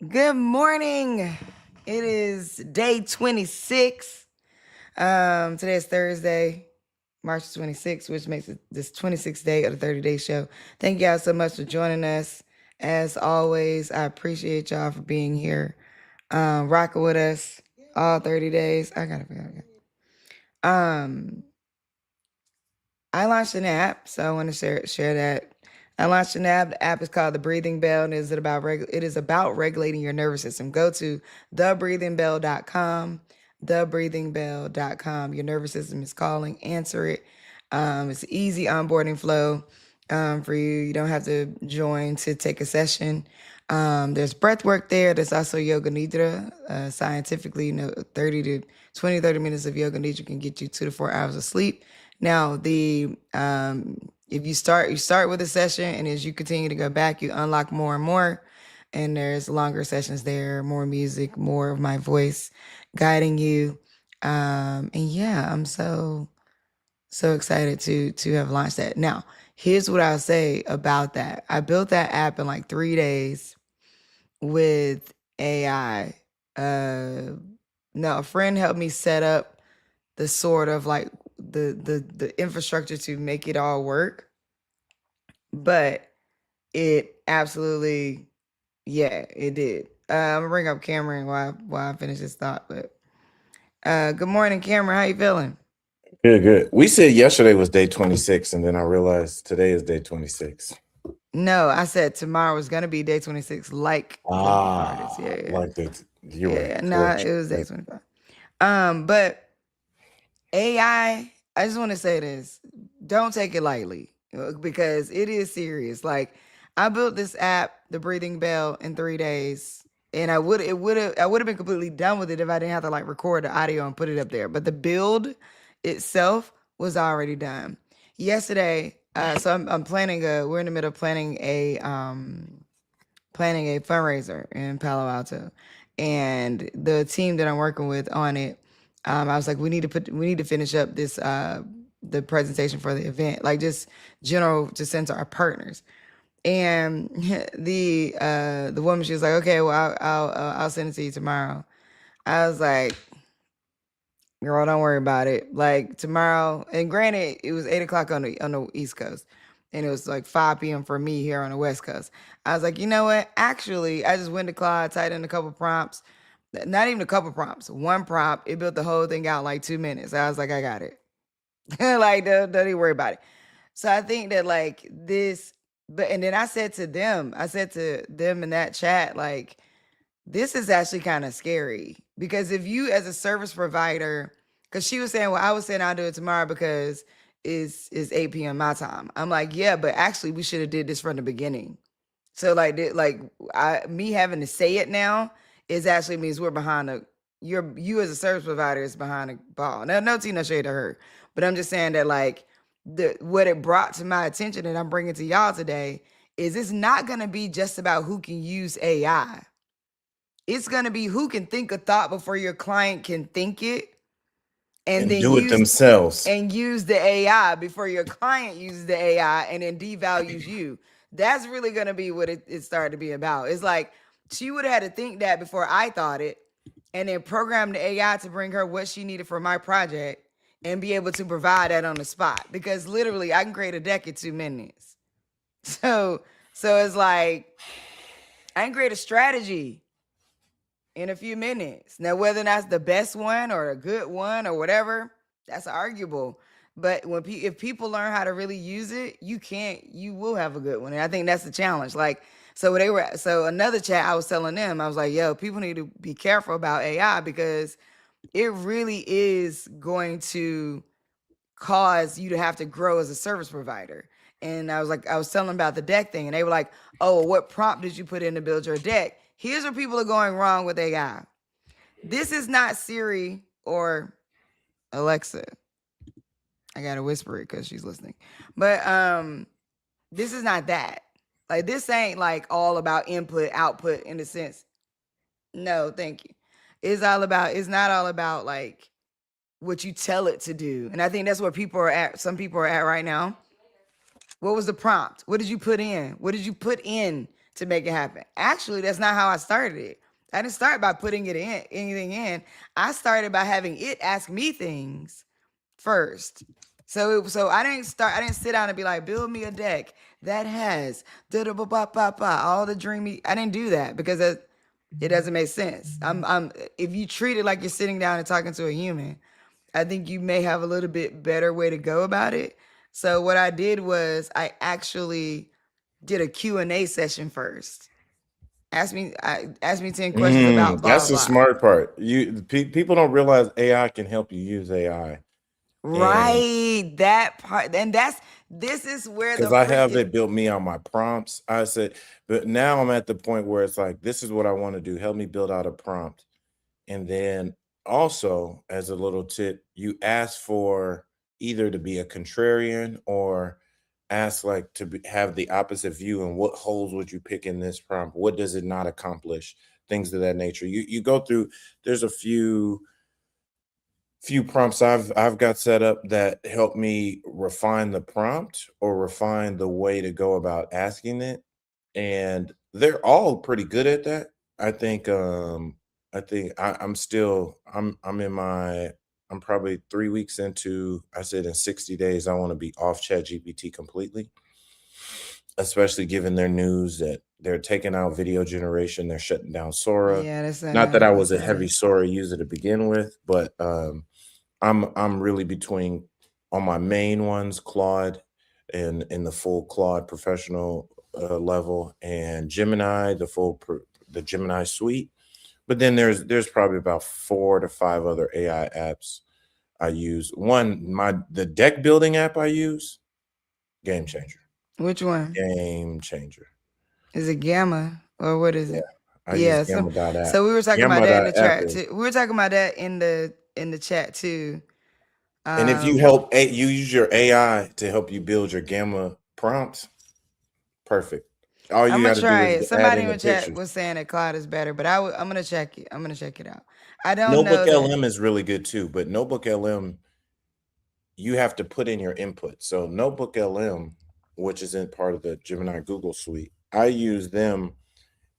Good morning. It is day 26. Today is Thursday, March 26th, which makes it this 26th day of the 30-day show. Thank y'all so much for joining us. As always, I appreciate y'all for being here, rocking with us all 30 days. I gotta forget. I launched an app, so I want to share that. I launched an app. The app is called The Breathing Bell, and it is about regulating your nervous system. Go to thebreathingbell.com, thebreathingbell.com. Your nervous system is calling. Answer it. It's an easy onboarding flow for you. You don't have to join to take a session. There's breath work there. There's also yoga nidra. Scientifically, 30 minutes of yoga nidra can get you 2 to 4 hours of sleep. Now, if you start with a session, and as you continue to go back, you unlock more and more. And there's longer sessions there, more music, more of my voice guiding you. And yeah, I'm so excited to have launched that. Now, here's what I'll say about that. I built that app in like 3 days with AI. Now a friend helped me set up the sort of like the infrastructure to make it all work, but it absolutely, yeah, it did. I'm gonna bring up Cameron while I finish this thought. But good morning, Cameron. How you feeling? Good, good. We said yesterday was day 26, and then I realized today is day 26. No, I said tomorrow was gonna be day 26, like the artist. Yeah, Like that. You're right. yeah. No, Correction. it was day 25. But I just want to say this. Don't take it lightly because it is serious. Like I built this app, The Breathing Bell, in 3 days. And I would have been completely done with it if I didn't have to like record the audio and put it up there. But the build itself was already done. Yesterday, so I'm planning we're in the middle of planning a fundraiser in Palo Alto. And the team that I'm working with on it, I was like, we need to finish up this the presentation for the event, like just general to send to our partners. And the woman, she was like, okay, well, I'll send it to you tomorrow. I was like, girl, don't worry about it. Like tomorrow, and granted, it was 8 o'clock on the East Coast, and it was like 5 p.m. for me here on the West Coast. I was like, you know what? Actually, I just went to Claude, typed in a couple prompts. Not even a couple prompts. One prompt. It built the whole thing out in like 2 minutes. I was like, I got it. Like, don't even worry about it. So I think that like this, but and then I said to them in that chat, like, this is actually kind of scary because if you as a service provider, because she was saying, well, I was saying I'll do it tomorrow because is 8 p.m. my time. I'm like, yeah, but actually we should have did this from the beginning. So me having to say it now is actually means we're behind you as a service provider is behind the ball. Now, no tea, no shade to her, but I'm just saying that like what it brought to my attention and I'm bringing to y'all today is it's not going to be just about who can use AI. It's going to be who can think a thought before your client can think it, and And then do it themselves. use the AI before your client uses the AI and then devalues you. That's really going to be what it started to be about. It's like she would have had to think that before I thought it, and then program the AI to bring her what she needed for my project and be able to provide that on the spot. Because literally, I can create a deck in 2 minutes. So it's like I can create a strategy in a few minutes. Now, whether that's the best one or a good one or whatever, that's arguable. But if people learn how to really use it, you will have a good one. And I think that's the challenge. Like, so another chat, I was telling them, I was like, yo, people need to be careful about AI because it really is going to cause you to have to grow as a service provider. And I was telling them about the deck thing, and they were like, oh, what prompt did you put in to build your deck? Here's where people are going wrong with AI. This is not Siri or Alexa. I gotta whisper it because she's listening. But this is not that. Like this ain't like all about input, output in a sense. No, thank you. It's not all about like what you tell it to do. And I think that's where people are at. Some people are at right now. What was the prompt? What did you put in? What did you put in to make it happen. Actually, that's not how I started it. I didn't start by putting anything in. I started by having it ask me things first. So I didn't sit down and be like, build me a deck that has all the dreamy. I didn't do that because it doesn't make sense. If you treat it like you're sitting down and talking to a human, I think you may have a little bit better way to go about it. So what I did was I actually did a Q&A session first. Ask me 10 questions about blah, That's blah, the blah. smart part. People don't realize AI can help you use AI. Right, that part. And this is where the Because I have freaking it built me on my prompts. I said, but now I'm at the point where it's like, this is what I want to do. Help me build out a prompt. And then also, as a little tip, you ask for either to be a contrarian or ask like have the opposite view. And what holes would you pick in this prompt? What does it not accomplish? Things of that nature. You go through. There's a few prompts I've got set up that help me refine the prompt or refine the way to go about asking it, and they're all pretty good at that. I'm probably 3 weeks into. I said in 60 days I want to be off ChatGPT completely, especially given their news that they're taking out video generation, they're shutting down Sora. yeah, that's Not that I was a that's heavy Sora user to begin with, but I'm really between on my main ones, Claude and in the full Claude professional level, and Gemini, the Gemini suite. But then there's probably about 4 to 5 other AI apps I use. The deck building app I use, game changer. Which one? Game changer. Is it Gamma or what is it? I Yeah, use Gamma.app. so we were talking about that in the Gamma.app chat too. We were talking about that in the chat too. And if you you use your AI to help you build your Gamma prompts, perfect. All I'm you gonna got to do try it. is add Somebody in in the the chat pictures. was saying that Claude is better, but I'm gonna check it. I'm gonna check it out. I don't Notebook know that. LM is really good too, but Notebook LM, you have to put in your input. So Notebook LM, which is in part of the Gemini Google suite, I use them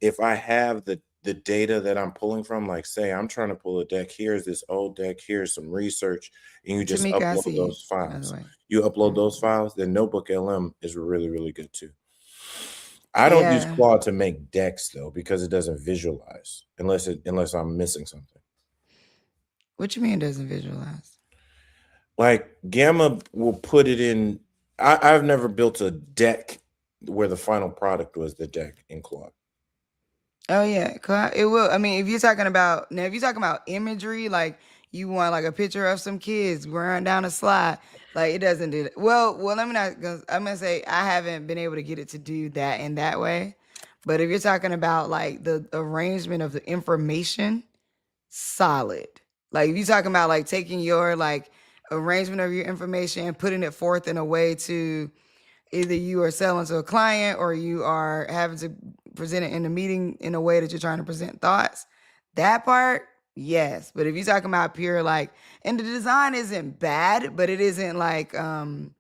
if I have the data that I'm pulling from. Like, say I'm trying to pull a deck. Here's this old deck. Here's some research, and you just Tamika, I upload see you, those by the files. way. You upload those files. Then Notebook LM is really, really good too. I don't use Yeah. Claude to make decks though, because it doesn't visualize unless I'm missing something. What you mean it doesn't visualize? Like Gamma will put it in. I've never built a deck where the final product was the deck in Claude. Oh yeah, Claude, it will. I mean, if you're talking about imagery, like you want like a picture of some kids running down a slide, like it doesn't do that. Well, let me not. I'm gonna say I haven't been able to get it to do that in that way. But if you're talking about like the arrangement of the information, solid. Like if you're talking about like taking your like arrangement of your information and putting it forth in a way to either you are selling to a client or you are having to present it in a meeting in a way that you're trying to present thoughts, that part, yes. But if you're talking about pure like, and the design isn't bad, but it isn't like the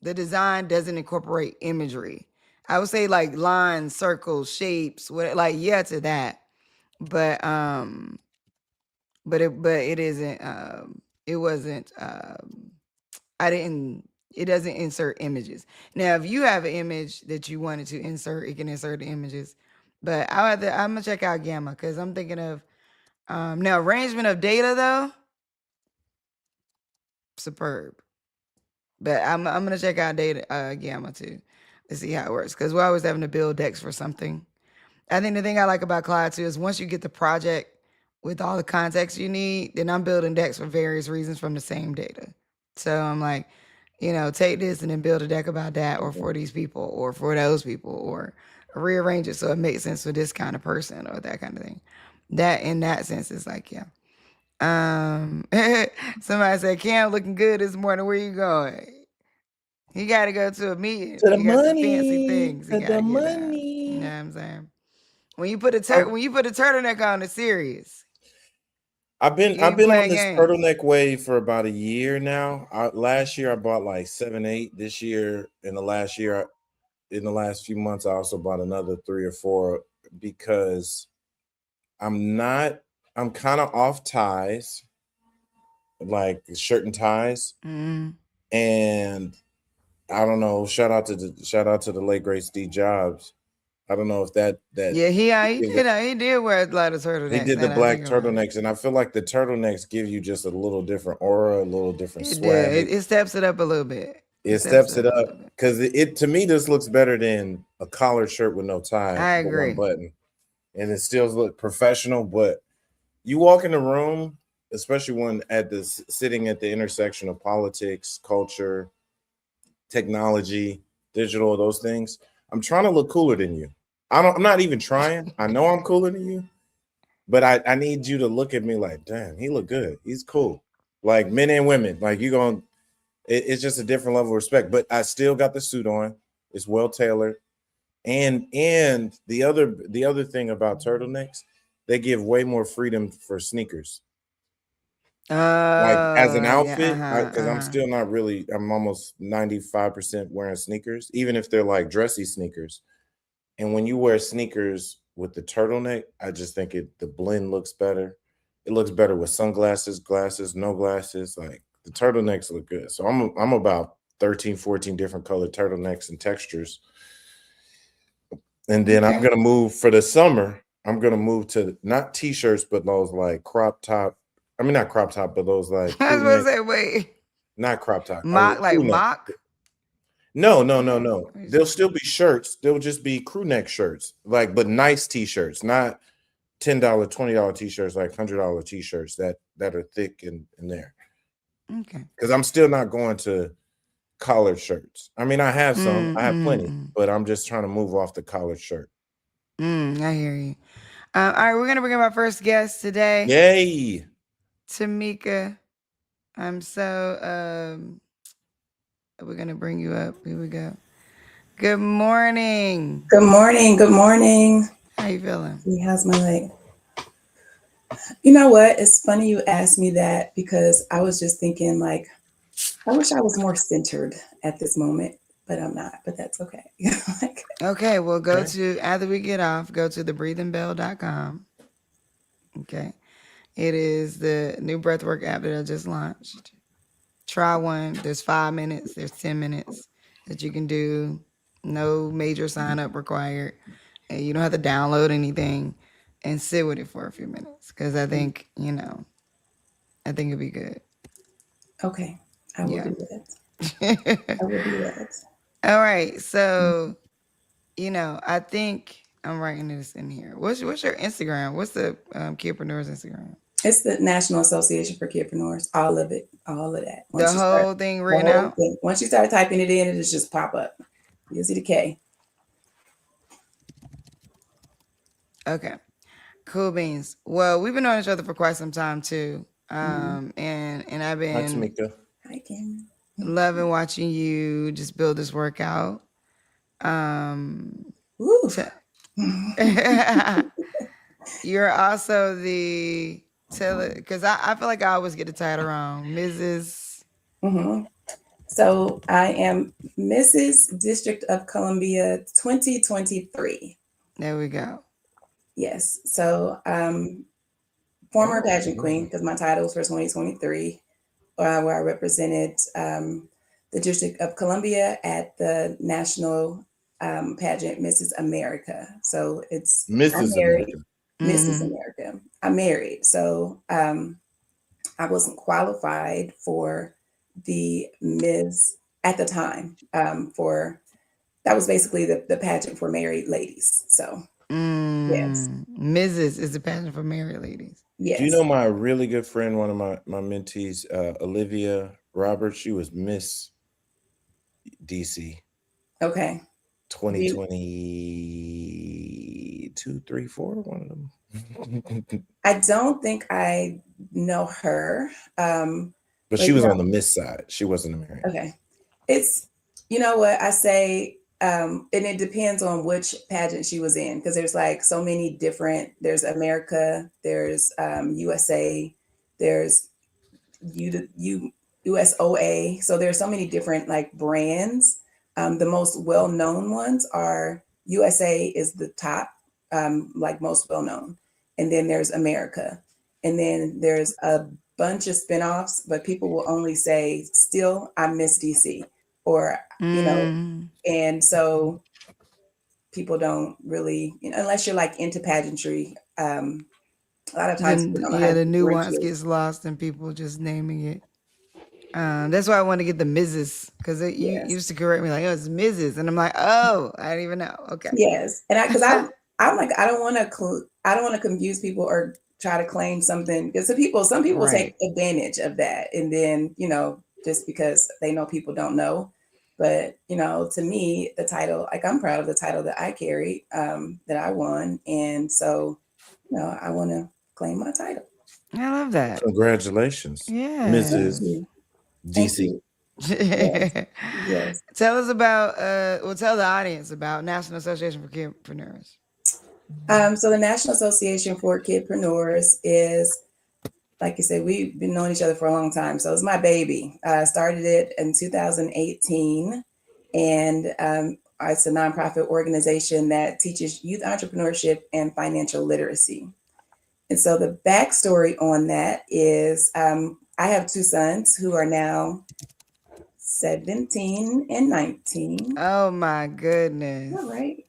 design doesn't incorporate imagery. I would say like lines, circles, shapes, what like yeah to that. But it isn't it wasn't I didn't it doesn't insert images. Now if you have an image that you wanted to insert, it can insert the images. But I'm gonna check out Gamma because I'm thinking of now arrangement of data though, superb. But I'm gonna check out data Gamma too to see how it works because we're always having to build decks for something. I think the thing I like about Claude too is once you get the project with all the context you need, then I'm building decks for various reasons from the same data. So I'm like, take this and then build a deck about that or for these people or for those people or rearrange it so it makes sense for this kind of person or that kind of thing. That in that sense is like, yeah. Somebody said, Cam looking good this morning. Where you going? He got to go to a meeting. To the He got some fancy money, things he to got the to get done. You know money. what I'm saying? When you put a turtleneck on, it's serious. I've You been ain't on playing this games. turtleneck wave for about a year now. Last year I bought like 7, 8. This year, in the last year, in the last few months, I also bought another 3 or 4 because I'm kind of off ties, like shirt and ties, Mm. and I don't know. Shout out to the late great Steve Jobs. I don't know if that Yeah, he did wear a lot of he turtlenecks. did the Now that I black think about it. turtlenecks, and I feel like the turtlenecks give you just a little different aura, a little different It swag. did. It steps it up a little bit. It Steps steps it it up a little up bit. because it to me this looks better than a collared shirt with no tie, I but one agree. button, and it still look professional. But you walk in the room, especially when sitting at the intersection of politics, culture, technology, digital, those things. I'm trying to look cooler than you. I'm not even trying. I know I'm cooler than you, but I need you to look at me like, damn, he look good. He's cool. Like men and women, like it's just a different level of respect. But I still got the suit on. It's well tailored. And the other thing about turtlenecks, they give way more freedom for sneakers. Like as an Yeah. outfit, because I'm still not really. I'm almost 95% wearing sneakers, even if they're like dressy sneakers. And when you wear sneakers with the turtleneck, I just think the blend looks better. It looks better with sunglasses, glasses, no glasses. Like the turtlenecks look good. So I'm about 13, 14 different colored turtlenecks and textures. And then I'm Okay. gonna move for the summer. I'm gonna move to not t-shirts, but those like crop top. I mean not crop top, but those like I was crew about to neck, say, wait, not crop top, like crew neck. mock. No, no, no, What no. are you They'll talking still be shirts. They'll just be crew neck shirts, like but nice t-shirts, not $10, $20 t-shirts, like $100 t-shirts that are thick and there. Okay. Because I'm still not going to collared shirts. I mean, I have some, I have plenty, but I'm just trying to move off the collared shirt. I hear you. All right, we're gonna bring up our first guest today, Yay! Tamika. I'm so we're gonna bring you up. Here we go. Good morning. Good morning. Good morning. How you feeling? How's my leg? You know what? It's funny you asked me that because I was just thinking, like, I wish I was more centered at this moment, but I'm not. But that's okay. Like, Okay, well, go Okay. to, after we get off, go to thebreathingbell.com. Okay. It is the new breathwork app that I just launched. Try one. There's 5 minutes, there's 10 minutes that you can do. No major sign up required. And you don't have to download anything, and sit with it for a few minutes. Because I think, I think it'd be good. okay, I will Yeah. do that. I will do that. All right. So, I think I'm writing this in here. What's your Instagram? What's the Kidpreneurs Instagram? It's the National Association for Kidpreneurs. All of it. All of that. The whole thing written out? thing. Once you start typing it in, it'll just pop up. You'll see the K. Okay. Cool beans. Well, we've been knowing each other for quite some time too. And I've Hi, been Tamika. Hi, Cameron. loving watching you just build this workout. Woo. You're also the because I feel like I always get the title wrong. Mrs. Mm-hmm. So I am Mrs. District of Columbia 2023. There we go. Yes. So former pageant queen, because my title was for 2023, where I represented the District of Columbia at the national pageant Mrs. America. So it's Mrs. I'm married. America. Mrs. America. I'm married. So I wasn't qualified for the Ms. at the time for that was basically the pageant for married ladies. So yes. Mrs. is the pageant for married ladies. Yes. Do you know my really good friend, one of my mentees, Olivia Roberts? She was Miss DC. Okay. 2022, 3, 4, one of them. I don't think I know her. But she was on the Miss side. She wasn't American. Okay. It's, you know what I say, and it depends on which pageant she was in, because there's like so many different, there's America, there's USA, there's USOA. So there's so many different like brands. The most well-known ones are USA is the top, like most well-known. And then there's America. And then there's a bunch of spinoffs, but people will only say, still, I miss DC. Or, you know, Mm. and so people don't really, unless you're like into pageantry, a lot of times people Then don't know how yeah, to the nuance differentiate. gets lost in people just naming it. That's why I want to get the Mrs. because you Yes. used to correct me like, "Oh, it's Mrs." and I'm like, "Oh, I didn't even know." Okay. Yes. And because I'm like, I don't want to confuse people or try to claim something because some people take Right. advantage of that. And then, just because they know people don't know. But, to me, the title, like I'm proud of the title that I carried, that I won. And so, I want to claim my title. I love that. Congratulations, Yeah. Thank Mrs. you. Thank DC. you. Yes. Yes. Tell us about, tell the audience about National Association for Kidpreneurs. So the National Association for Kidpreneurs is, like you said, we've been knowing each other for a long time. So it's my baby. I started it in 2018, and it's a nonprofit organization that teaches youth entrepreneurship and financial literacy. And so the backstory on that is I have two sons who are now 17 and 19. Oh my goodness. All right.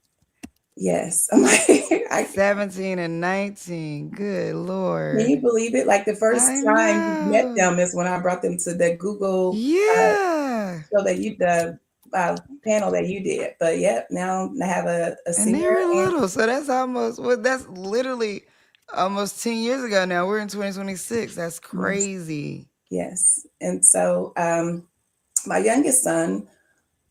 Yes. I'm like, 17 and 19. Good can Lord. you believe it? Like the first I time you met know. them is when I brought them to the Google Yeah. show that the panel that you did. But yep, now I have a And they singer were and little. So that's literally almost 10 years ago now. We're in 2026. That's yes, crazy. yes. And so my youngest son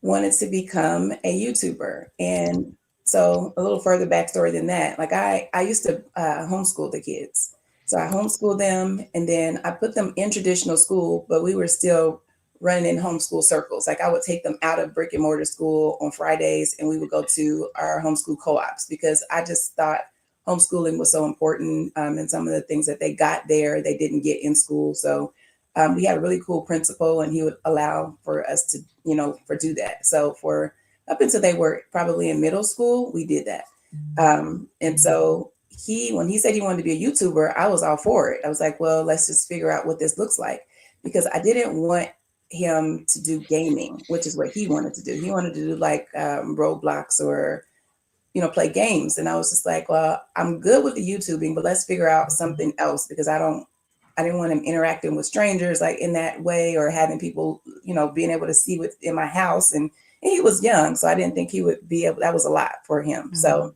wanted to become a YouTuber. And so a little further backstory than that, like I used to homeschool the kids. So I homeschooled them and then I put them in traditional school, but we were still running in homeschool circles. Like I would take them out of brick and mortar school on Fridays and we would go to our homeschool co-ops because I just thought homeschooling was so important. And some of the things that they got there, they didn't get in school. So we had a really cool principal and he would allow for us to, for do that. So for up until they were probably in middle school, we did that. And so when he said he wanted to be a YouTuber, I was all for it. I was like, well, let's just figure out what this looks like because I didn't want him to do gaming, which is what he wanted to do. He wanted to do like Roblox or, play games. And I was just like, well, I'm good with the YouTubing, but let's figure out something else because I didn't want him interacting with strangers like in that way or having people, being able to see what's in my house. And he was young, so I didn't think he would be able, that was a lot for him. Mhm. So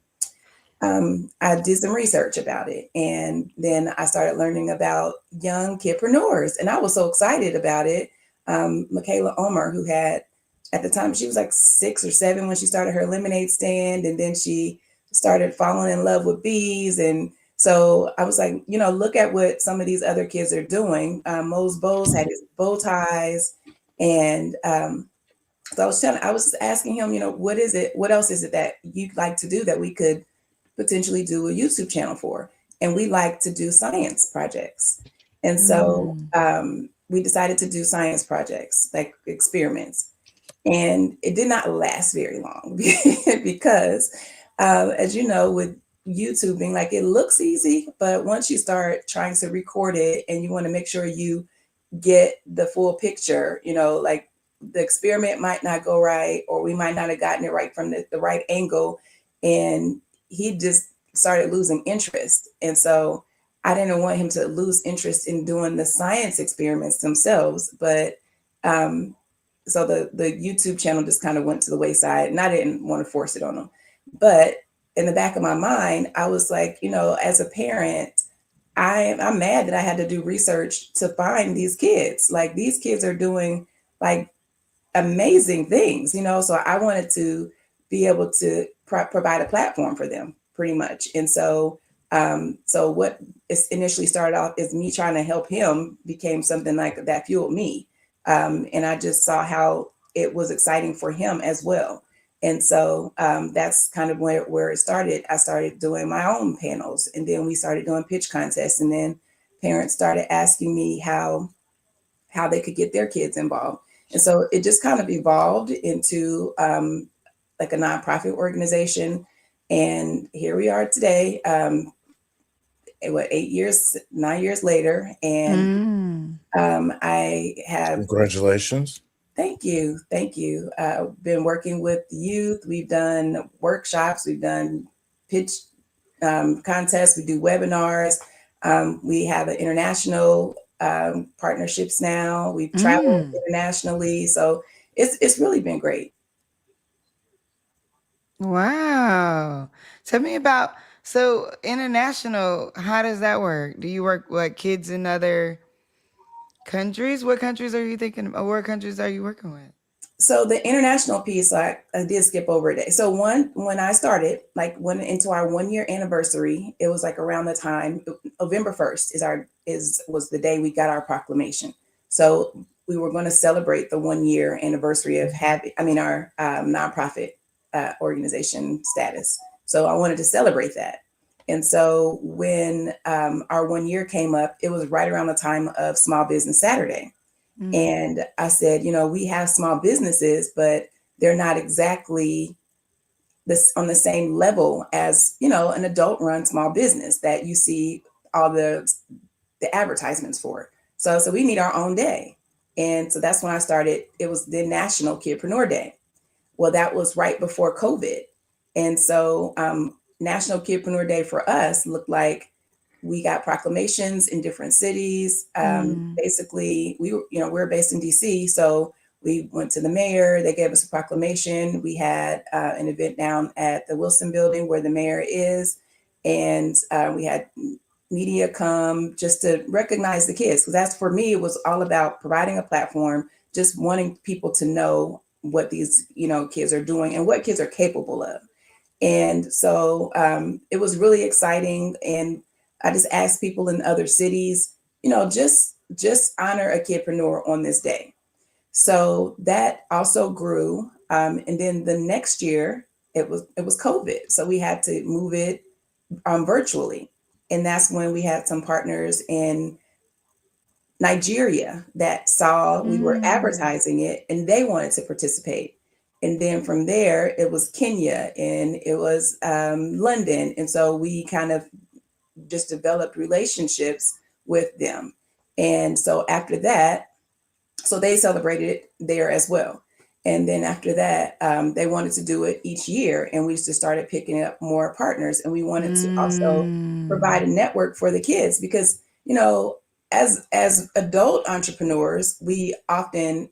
I did some research about it. And then I started learning about young kidpreneurs. And I was so excited about it. Michaela Omer, who had, at the time, she was like 6 or 7 when she started her lemonade stand. And then she started falling in love with bees. And so I was like, look at what some of these other kids are doing. Mose Bowles had his bow ties. And so I was just asking him, what else is it that you'd like to do that we could potentially do a YouTube channel for? And we like to do science projects. And so we decided to do science projects, like experiments. And it did not last very long because, as you know, with YouTubing, like it looks easy, but once you start trying to record it and you want to make sure you get the full picture, like the experiment might not go right, or we might not have gotten it right from the right angle. And he just started losing interest. And so I didn't want him to lose interest in doing the science experiments themselves. But so the YouTube channel just kind of went to the wayside and I didn't want to force it on him. But in the back of my mind, I was like, as a parent, I'm mad that I had to do research to find these kids. Like these kids are doing like amazing things, so I wanted to be able to provide a platform for them pretty much. And so so what is initially started off is me trying to help him became something like that fueled me. And I just saw how it was exciting for him as well. And so that's kind of where it started. I started doing my own panels and then we started doing pitch contests and then parents started asking me how they could get their kids involved. And so it just kind of evolved into like a nonprofit organization. And here we are today, what, 8 years, 9 years later. And Mm. I have, Congratulations. thank you, thank you. Been working with youth. We've done workshops, we've done pitch contests, we do webinars. We have an international partnerships now. We've traveled Mm. internationally, so it's really been great. Wow. Tell me about, so international, how does that work? Do you work with kids in other countries? What countries are you thinking, or what countries are you working with? So the international piece, I did skip over a day. So when I started, like went into our 1 year anniversary, it was like around the time November 1st was the day we got our proclamation. So we were going to celebrate the 1 year anniversary of having, our nonprofit organization status. So I wanted to celebrate that. And so when our 1 year came up, it was right around the time of Small Business Saturday. Mm. And I said, we have small businesses, but they're not exactly this on the same level as, an adult run small business that you see all the advertisements for. So we need our own day. And so that's when I started. It was the National Kidpreneur Day. Well, that was right before COVID. And so National Kidpreneur Day for us looked like we got proclamations in different cities. Basically, we're based in DC. So we went to the mayor, they gave us a proclamation. We had an event down at the Wilson building where the mayor is. And we had media come just to recognize the kids. Because that's, for me, it was all about providing a platform, just wanting people to know what these, kids are doing and what kids are capable of. And so it was really exciting. And I just asked people in other cities, just honor a kidpreneur on this day. So that also grew. And then the next year it was COVID. So we had to move it virtually. And that's when we had some partners in Nigeria that saw we were advertising it and they wanted to participate. And then from there, it was Kenya and it was London. And so we kind of just developed relationships with them. And so after that, so they celebrated it there as well. And then after that, they wanted to do it each year. And we just started picking up more partners. And we wanted to also provide a network for the kids because, as adult entrepreneurs, we often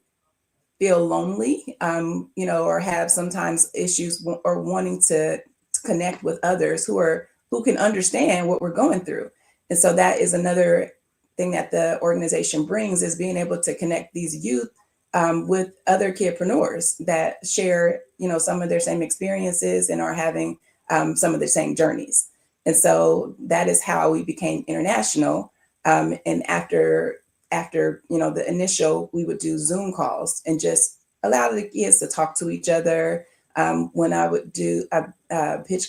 feel lonely, or have sometimes issues or wanting to connect with others who can understand what we're going through. And so that is another thing that the organization brings, is being able to connect these youth with other kidpreneurs that share, some of their same experiences and are having some of the same journeys. And so that is how we became international. And after the initial, we would do Zoom calls and just allow the kids to talk to each other. When I would do not pitch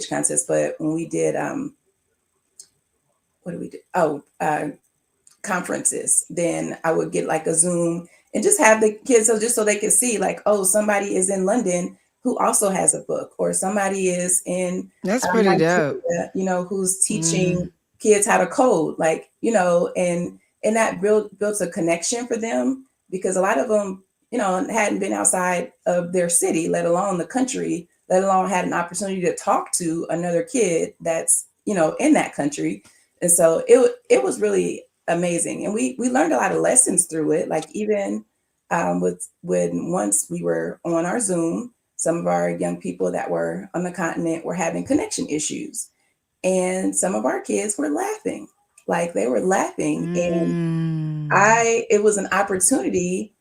contests, but when we did, what do we do? Oh, conferences, then I would get like a Zoom and just have the kids, so they could see like, oh, somebody is in London who also has a book, or somebody is in That's pretty dope. Nigeria, who's teaching kids how to code, and that built a connection for them, because a lot of them, hadn't been outside of their city, let alone the country, let alone had an opportunity to talk to another kid that's, in that country. And so it was really amazing. And we learned a lot of lessons through it. Like even once we were on our Zoom, some of our young people that were on the continent were having connection issues. And some of our kids were laughing, like they were laughing. And it was an opportunity.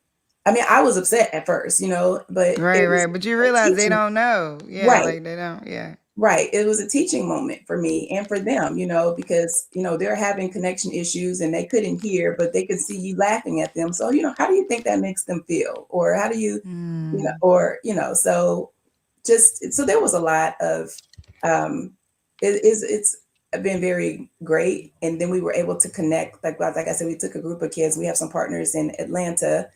I mean, I was upset at first, but right. But you realize they don't know. Yeah. Right. Like they don't. Yeah. Right. It was a teaching moment for me and for them, because, they're having connection issues and they couldn't hear, but they could see you laughing at them. So, how do you think that makes them feel? Or how do you, so there was a lot of, it's been very great. And then we were able to connect, like I said, we took a group of kids. We have some partners in Atlanta,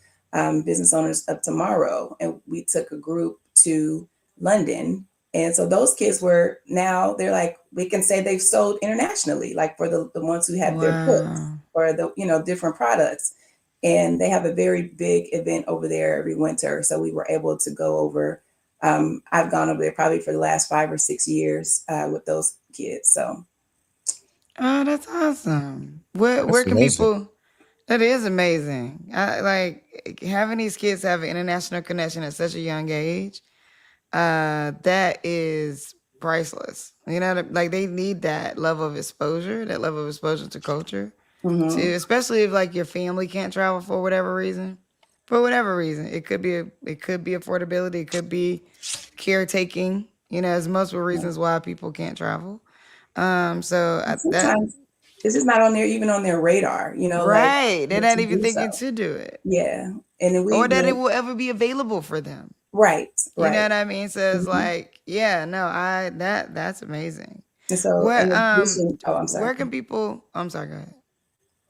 Business Owners of Tomorrow, and we took a group to London. And so those kids were now they're like, we can say they've sold internationally, like for the ones who have their books Wow. or the, different products. And they have a very big event over there every winter. So we were able to go over. I've gone over there probably for the last 5 or 6 years with those kids. So Oh, that's awesome. Where That's can amazing. people? That is amazing. I like having these kids have an international connection at such a young age. That is priceless. You know, like they need that level of exposure, to culture, to mhm. especially if like your family can't travel for whatever reason. For whatever reason, it could be affordability, it could be caretaking. You know, as multiple Yeah. reasons why people can't travel. And That sometimes it's just not on their even on their radar, like right, they're not to even do thinking so. to do it, Yeah. And then we or that it went will ever be available for them. right, You know right. what I mean? So it's Mhm. like, yeah, no, that's amazing. And so What in addition, oh, I'm sorry. where can people I'm sorry, go ahead.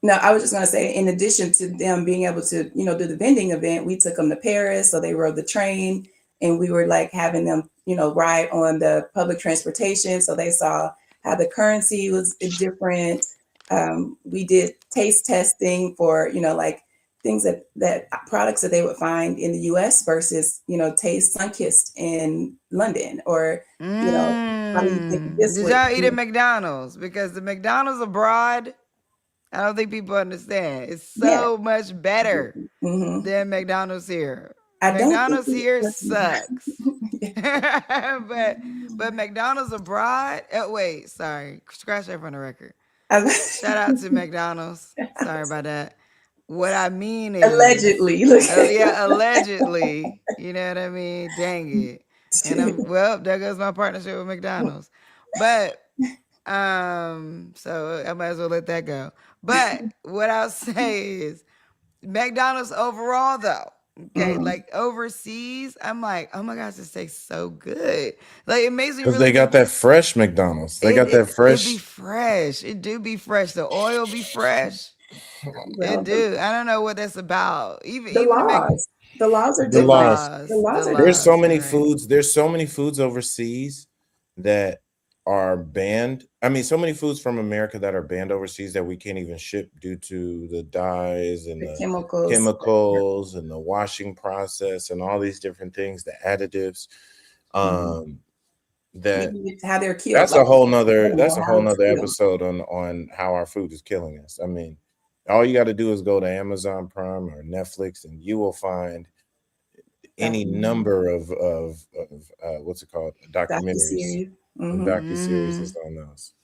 No, I was just going to say, in addition to them being able to, do the vending event, we took them to Paris. So they rode the train and we were like having them, ride on the public transportation. So they saw how the currency was different. We did taste testing for, like things that products that they would find in the US versus, taste Sunkissed in London or, how do you think this Did would, y'all eat at McDonald's? Because the McDonald's abroad, I don't think people understand. It's yeah. so much better Hmm. than McDonald's here. I don't think McDonald's we, here let's see. sucks. but McDonald's abroad. Oh, wait, sorry. Scratch that from the record. Shout out to McDonald's. Sorry about that. What I mean is, Allegedly, look. yeah, allegedly. You know what I mean? Dang it. And there goes my partnership with McDonald's. But so I might as well let that go. But what I'll say is McDonald's overall though. Okay, Mhm. like overseas, I'm like, oh my gosh, this tastes so good. Like it makes me Because really they got think that fresh McDonald's. They got that it be fresh. fresh. It do be fresh. The oil be fresh. It Well, do. I don't know what that's about. the Even to make laws are The the different. laws. The laws, laws are There's so different. many you're right. foods. There's so many foods overseas that are banned. I mean, so many foods from America that are banned overseas that we can't even ship due to the dyes and The the chemicals, chemicals and the washing process and all these different things, the additives. mhm. Um, that Even how they're killed, like that's a whole how it's nother killed. episode on how our food is killing us. I mean, all you got to do is go to Amazon Prime or Netflix and you will find any Documentary, number of what's it called, documentaries docuseries. and Mm-hmm. docu-series Mm, is on those.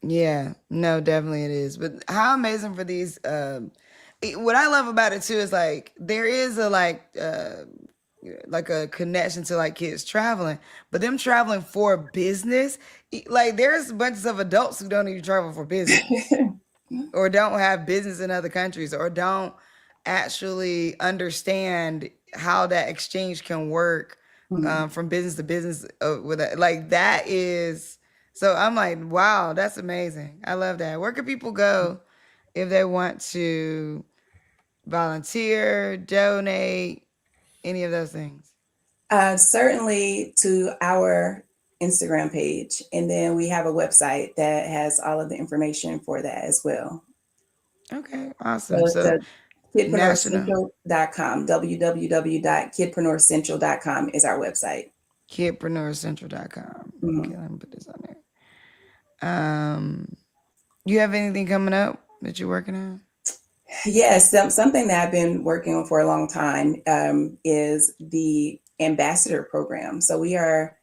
yeah, no, definitely it is. But how amazing for these what I love about it too is like there is a like a connection to like kids traveling, but them traveling for business, like there's bunches of adults who don't even travel for business or don't have business in other countries or don't actually understand how that exchange can work Mhm. from business to business with that. Like that is so I'm like, wow, that's amazing. I love that. Where can people go if they want to volunteer, donate, any of those things? Certainly to our Instagram page, and then we have a website that has all of the information for that as well. Okay, So awesome. it's So national kidpreneurcentral.com. www.kidpreneurcentral.com is our website. kidpreneurcentral.com. Mhm. Okay, let me put this on there. You have anything coming up that you're working on? Yes, something that I've been working on for a long time is the ambassador program. So we are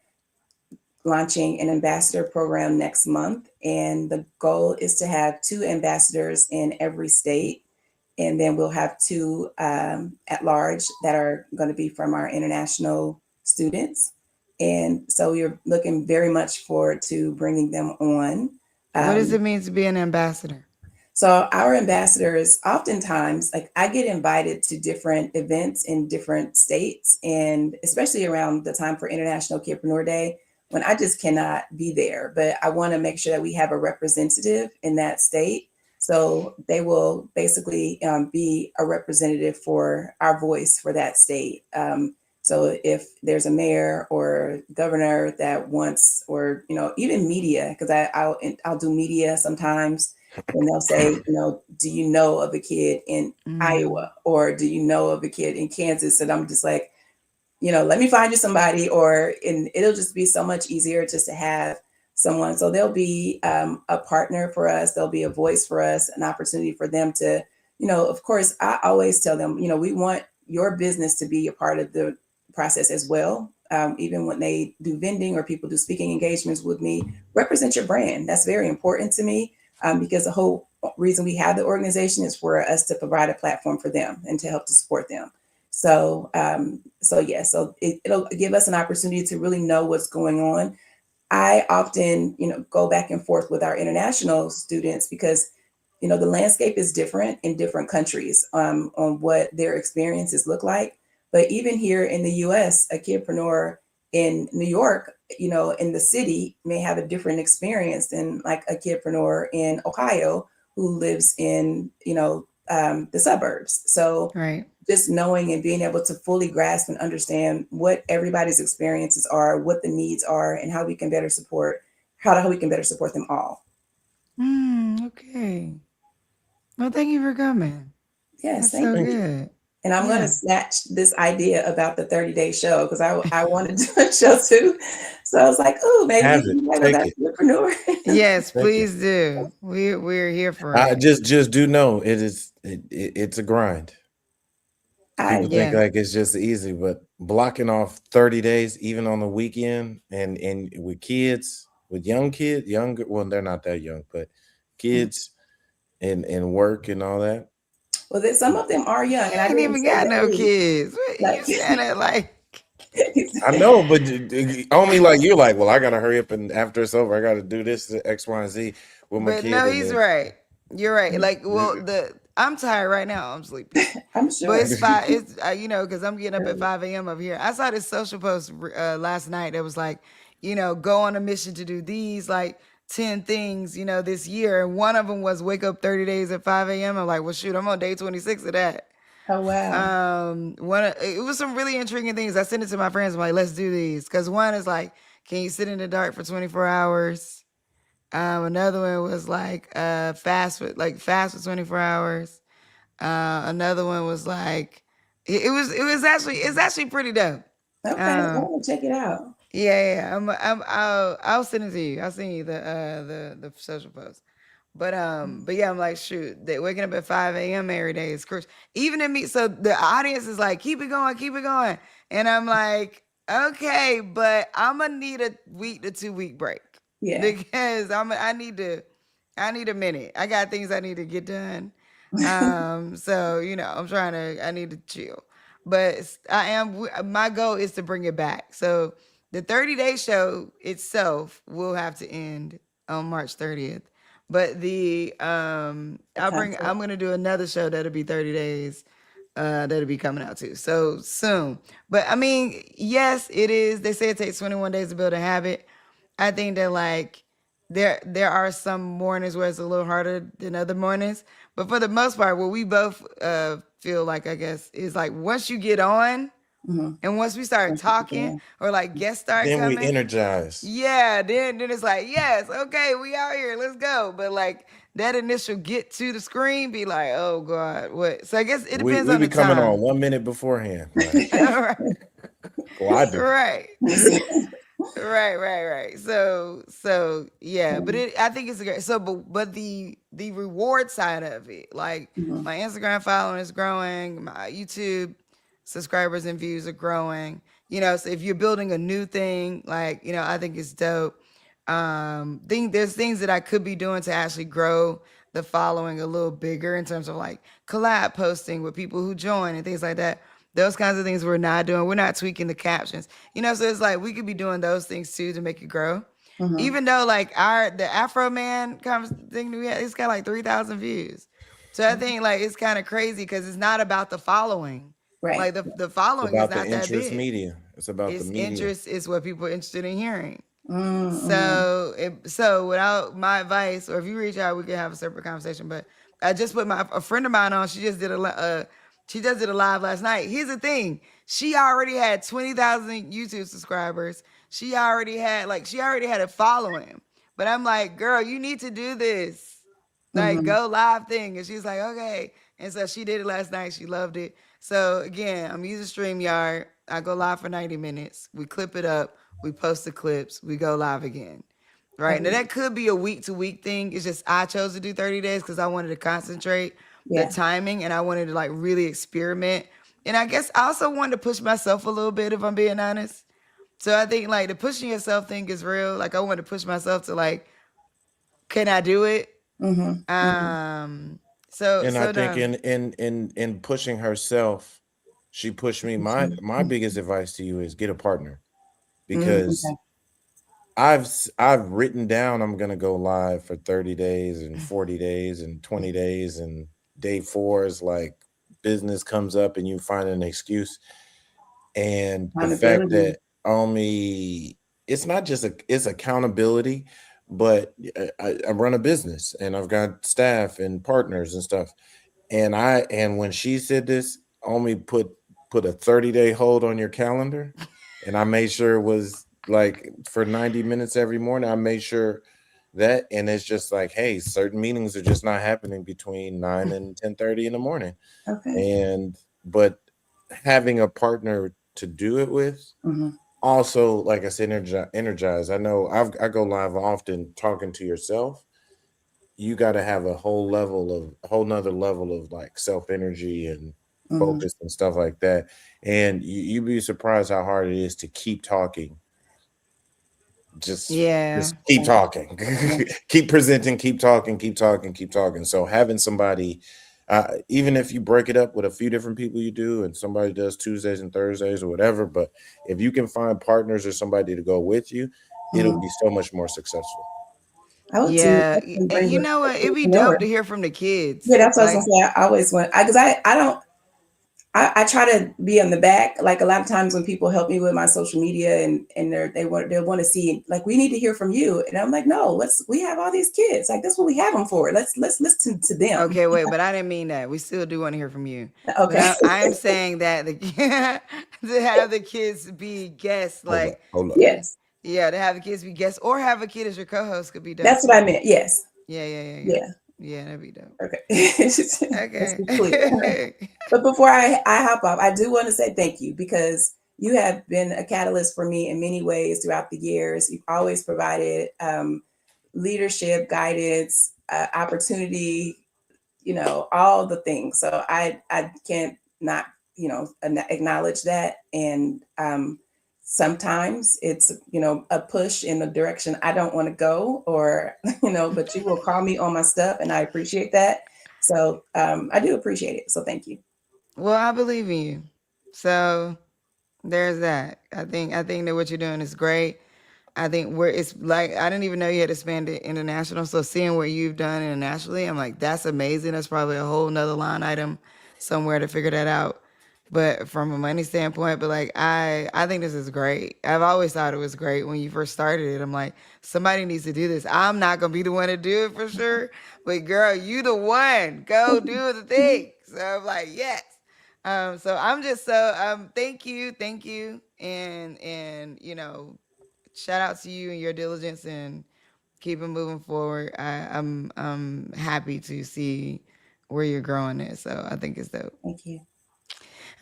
launching an ambassador program next month, and the goal is to have 2 ambassadors in every state, and then we'll have 2 at large that are going to be from our international students. And so we're looking very much forward to bringing them on. What does Um, it mean to be an ambassador? So our ambassadors, oftentimes, like I get invited to different events in different states, and especially around the time for International Kidpreneur Day, when I just cannot be there. But I want to make sure that we have a representative in that state. So they will basically be a representative for our voice for that state. So if there's a mayor or governor that wants, or even media, because I'll do media sometimes, and they'll say, do you know of a kid in Iowa, or do you know of a kid in Kansas? And I'm just like, let me find you somebody, and it'll just be so much easier just to have someone. So they'll be a partner for us. They'll be a voice for us, an opportunity for them to, of course, I always tell them, we want your business to be a part of the process as well. Even when they do vending or people do speaking engagements with me, represent your brand. That's very important to me, because the whole reason we have the organization is for us to provide a platform for them and to help to support them. So, so it'll give us an opportunity to really know what's going on. I often, go back and forth with our international students because, the landscape is different in different countries on what their experiences look like. But even here in the U.S., a kidpreneur in New York, in the city may have a different experience than like a kidpreneur in Ohio who lives in, the suburbs. So Right. just knowing and being able to fully grasp and understand what everybody's experiences are, what the needs are, and how we can better support, how we can better support them all. Okay. Well, thank you for coming. Yes, That's thank so you. good. And I'm going Yeah. to snatch this idea about the 30-day show because I wanted to do a show too. So I was like, oh, maybe we Have can it. have Take that it. entrepreneur. Yes, Thank you. please do. We're here for I it. just do know it's a grind. People think Yeah. like it's just easy, but blocking off 30 days, even on the weekend, and with kids, with younger, well, they're not that young, but kids and work and all that. Well, some of them are young, and I Ain't didn't even say got the no age. kids. What you Like, saying it like? I know, but only like you're like, well, I gotta hurry up, and after it's over, I gotta do this X, Y, and Z with my But kid, no, and he's then right. You're right. Like, well, I'm tired right now. I'm sleepy. I'm But sure. it's five. It's because I'm getting up at 5 a.m. up here. I saw this social post last night that was like, go on a mission to do these like 10 things, this year, and one of them was wake up 30 days at 5 a.m. I'm like, well, shoot, I'm on day 26 of that. Oh, wow. It was some really intriguing things. I sent it to my friends. I'm like, let's do these because one is like, can you sit in the dark for 24 hours? Another one was like fast for 24 hours. Another one was like it's actually pretty dope. Okay, I want to check it out. Yeah. I'll send it to you. I'll send you the social post. But yeah, I'm like, shoot, they waking up at 5 a.m. every day is crucial. Even in me, so the audience is like, keep it going. And I'm like, okay, but I'm gonna need a week to 2 week break. Yeah. Because I need a minute. I got things I need to get done. So I need to chill. But my goal is to bring it back. So the 30-day show itself will have to end on March 30th. But I'm gonna do another show that'll be 30 days. That'll be coming out too. So soon. But I mean, yes, it is. They say it takes 21 days to build a habit. I think that like there are some mornings where it's a little harder than other mornings, but for the most part, what we both feel like, I guess, is like once you get on and once we start talking or like guests start then coming, we energize. yeah, then it's like, yes, okay, we out here, let's go. But like that initial get to the screen, be like, oh God, what? So I guess it depends We on be the coming time. on 1 minute beforehand. Like, Right. well, I do. Right. Right. So yeah, but I think it's great. So, but the reward side of it, like my Instagram following is growing, my YouTube subscribers and views are growing. So if you're building a new thing, like I think it's dope. There's things that I could be doing to actually grow the following a little bigger in terms of like collab posting with people who join and things like that. Those kinds of things we're not doing. We're not tweaking the captions. So it's like we could be doing those things too to make it grow. Even though like the Afro Man thing we had, it's got like 3,000 views. So I think like it's kind of crazy because it's not about the following. Right. Like the following About is not the that interest big. media. It's about It's the media. interest is what people are interested in hearing. Mm-hmm. So So without my advice, or if you reach out, we can have a separate conversation. But I just put a friend of mine on. She just did she just did a live last night. Here's the thing: she already had 20,000 YouTube subscribers. She already had a following. But I'm like, girl, you need to do this, like go live thing. And she's like, okay. And so she did it last night. She loved it. So again, I'm using StreamYard. I go live for 90 minutes. We clip it up. We post the clips. We go live again. Right. Now that could be a week to week thing. It's just I chose to do 30 days because I wanted to concentrate the timing and I wanted to like really experiment. And I guess I also wanted to push myself a little bit, if I'm being honest. So I think like the pushing yourself thing is real. Like I wanted to push myself to like, can I do it? And I think in pushing herself, she pushed me. My biggest advice to you is get a partner, because I've written down I'm gonna go live for 30 days and 40 days and 20 days, and day 4 is like business comes up and you find an excuse. And the fact that it's not just it's accountability, but I run a business and I've got staff and partners and stuff. And when she said this, Omi put a 30-day hold on your calendar, and I made sure it was like for 90 minutes every morning. I made sure that, and it's just like, hey, certain meetings are just not happening between 9 and 10:30 in the morning. But having a partner to do it with, also, like I said, energize. I know I go live often talking to yourself. You got to have a whole nother level of like self energy and focus and stuff like that. And you'd be surprised how hard it is to keep talking. Just keep talking, keep presenting, keep talking. So having somebody, even if you break it up with a few different people you do, and somebody does Tuesdays and Thursdays or whatever, but if you can find partners or somebody to go with you, it'll be so much more successful. Yeah, and you know what? It'd be dope to hear from the kids. Yeah, that's what I was gonna say. I always want, because I try to be on the back. Like a lot of times when people help me with my social media and they want to see, like, we need to hear from you, and I'm like, no, we have all these kids. Like, that's what we have them for. Let's listen to them. Okay, wait, but I didn't mean that. We still do want to hear from you. Okay, I'm saying that to have the kids be guests, like hold up. Yes. Yeah, to have the kids be guests or have a kid as your co-host could be dope. That's what I meant. Yes. Yeah, that'd be dope. Okay. Okay. But before I hop off, I do want to say thank you, because you have been a catalyst for me in many ways throughout the years. You've always provided leadership, guidance, opportunity, all the things. So I can't not, acknowledge that. And sometimes it's, a push in the direction I don't want to go, or, but you will call me on my stuff, and I appreciate that. So I do appreciate it. So thank you. Well, I believe in you. So there's that. I think that what you're doing is great. I think it's like, I didn't even know you had expanded international. So seeing what you've done internationally, I'm like, that's amazing. That's probably a whole nother line item somewhere to figure that out. But from a money standpoint, but like, I think this is great. I've always thought it was great when you first started it. I'm like, somebody needs to do this. I'm not going to be the one to do it for sure. But girl, you the one. Go do the thing. So I'm like, yes. So I'm just thank you. And shout out to you and your diligence and keep it moving forward. I'm happy to see where you're growing at. So I think it's dope. Thank you.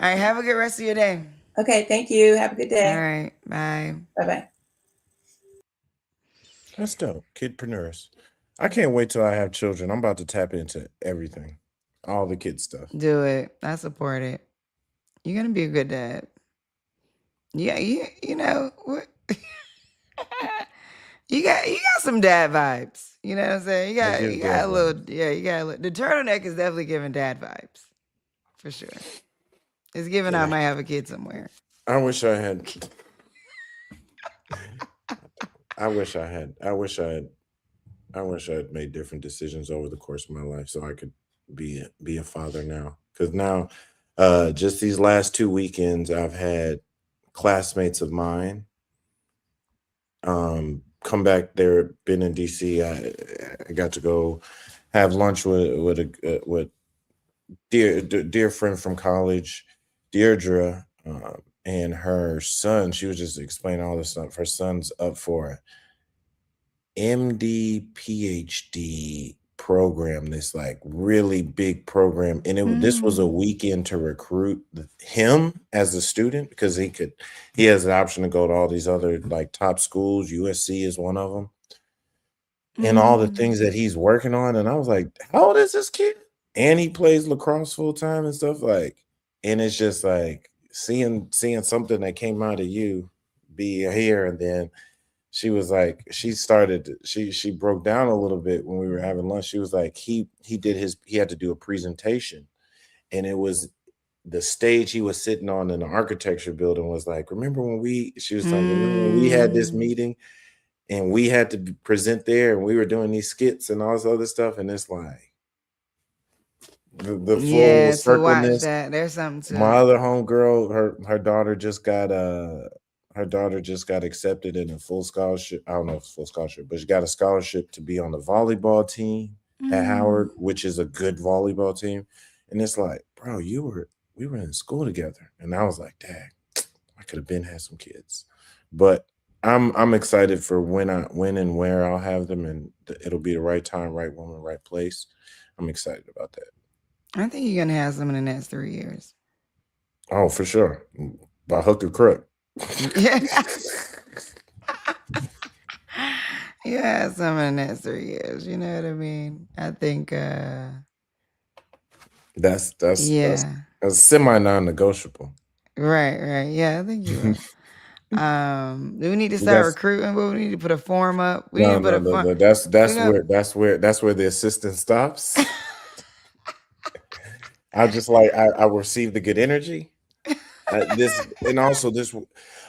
All right. Have a good rest of your day. Okay. Thank you. Have a good day. All right. Bye. Bye-bye. That's dope. Kidpreneurs. I can't wait till I have children. I'm about to tap into everything. All the kid stuff. Do it. I support it. You're going to be a good dad. Yeah. You know what? You got some dad vibes. You know what I'm saying? You got a little, the turtleneck is definitely giving dad vibes. For sure. It's giving I might have a kid somewhere. I wish I had. I wish I had made different decisions over the course of my life so I could be a father now. Because now, just these last 2 weekends, I've had classmates of mine come back there, been in DC. I got to go have lunch with dear friend from college, Deirdre, and her son. She was just explaining all this stuff. Her son's up for MD PhD program, this like really big program, and this was a weekend to recruit him as a student because he has the option to go to all these other like top schools. USC is one of them, and all the things that he's working on. And I was like, how old is this kid? And he plays lacrosse full time and stuff like. And it's just like seeing something that came out of you be here, and then she was like, she broke down a little bit when we were having lunch. She was like, he had to do a presentation, and it was the stage he was sitting on in the architecture building was like, remember when she was talking, remember when we had this meeting and we had to present there and we were doing these skits and all this other stuff. And it's like the full So watch circleness. that. There's something to My it. other homegirl, her daughter just got accepted in a full scholarship. I don't know if it's full scholarship, but she got a scholarship to be on the volleyball team at Howard, which is a good volleyball team. And it's like, bro, we were in school together. And I was like, dang, I could have had some kids. But I'm excited for when and where I'll have them, and it'll be the right time, right woman, right place. I'm excited about that. I think you're gonna have some in the next 3 years. Oh, for sure. By hook or crook. Yeah. You have some in the next 3 years. You know what I mean? I think that's yeah. semi non-negotiable. Right. Yeah, I think you will. Do we need to start recruiting? But we need to put a form up. We need to put a form. That's where the assistant stops. I just like I receive the good energy.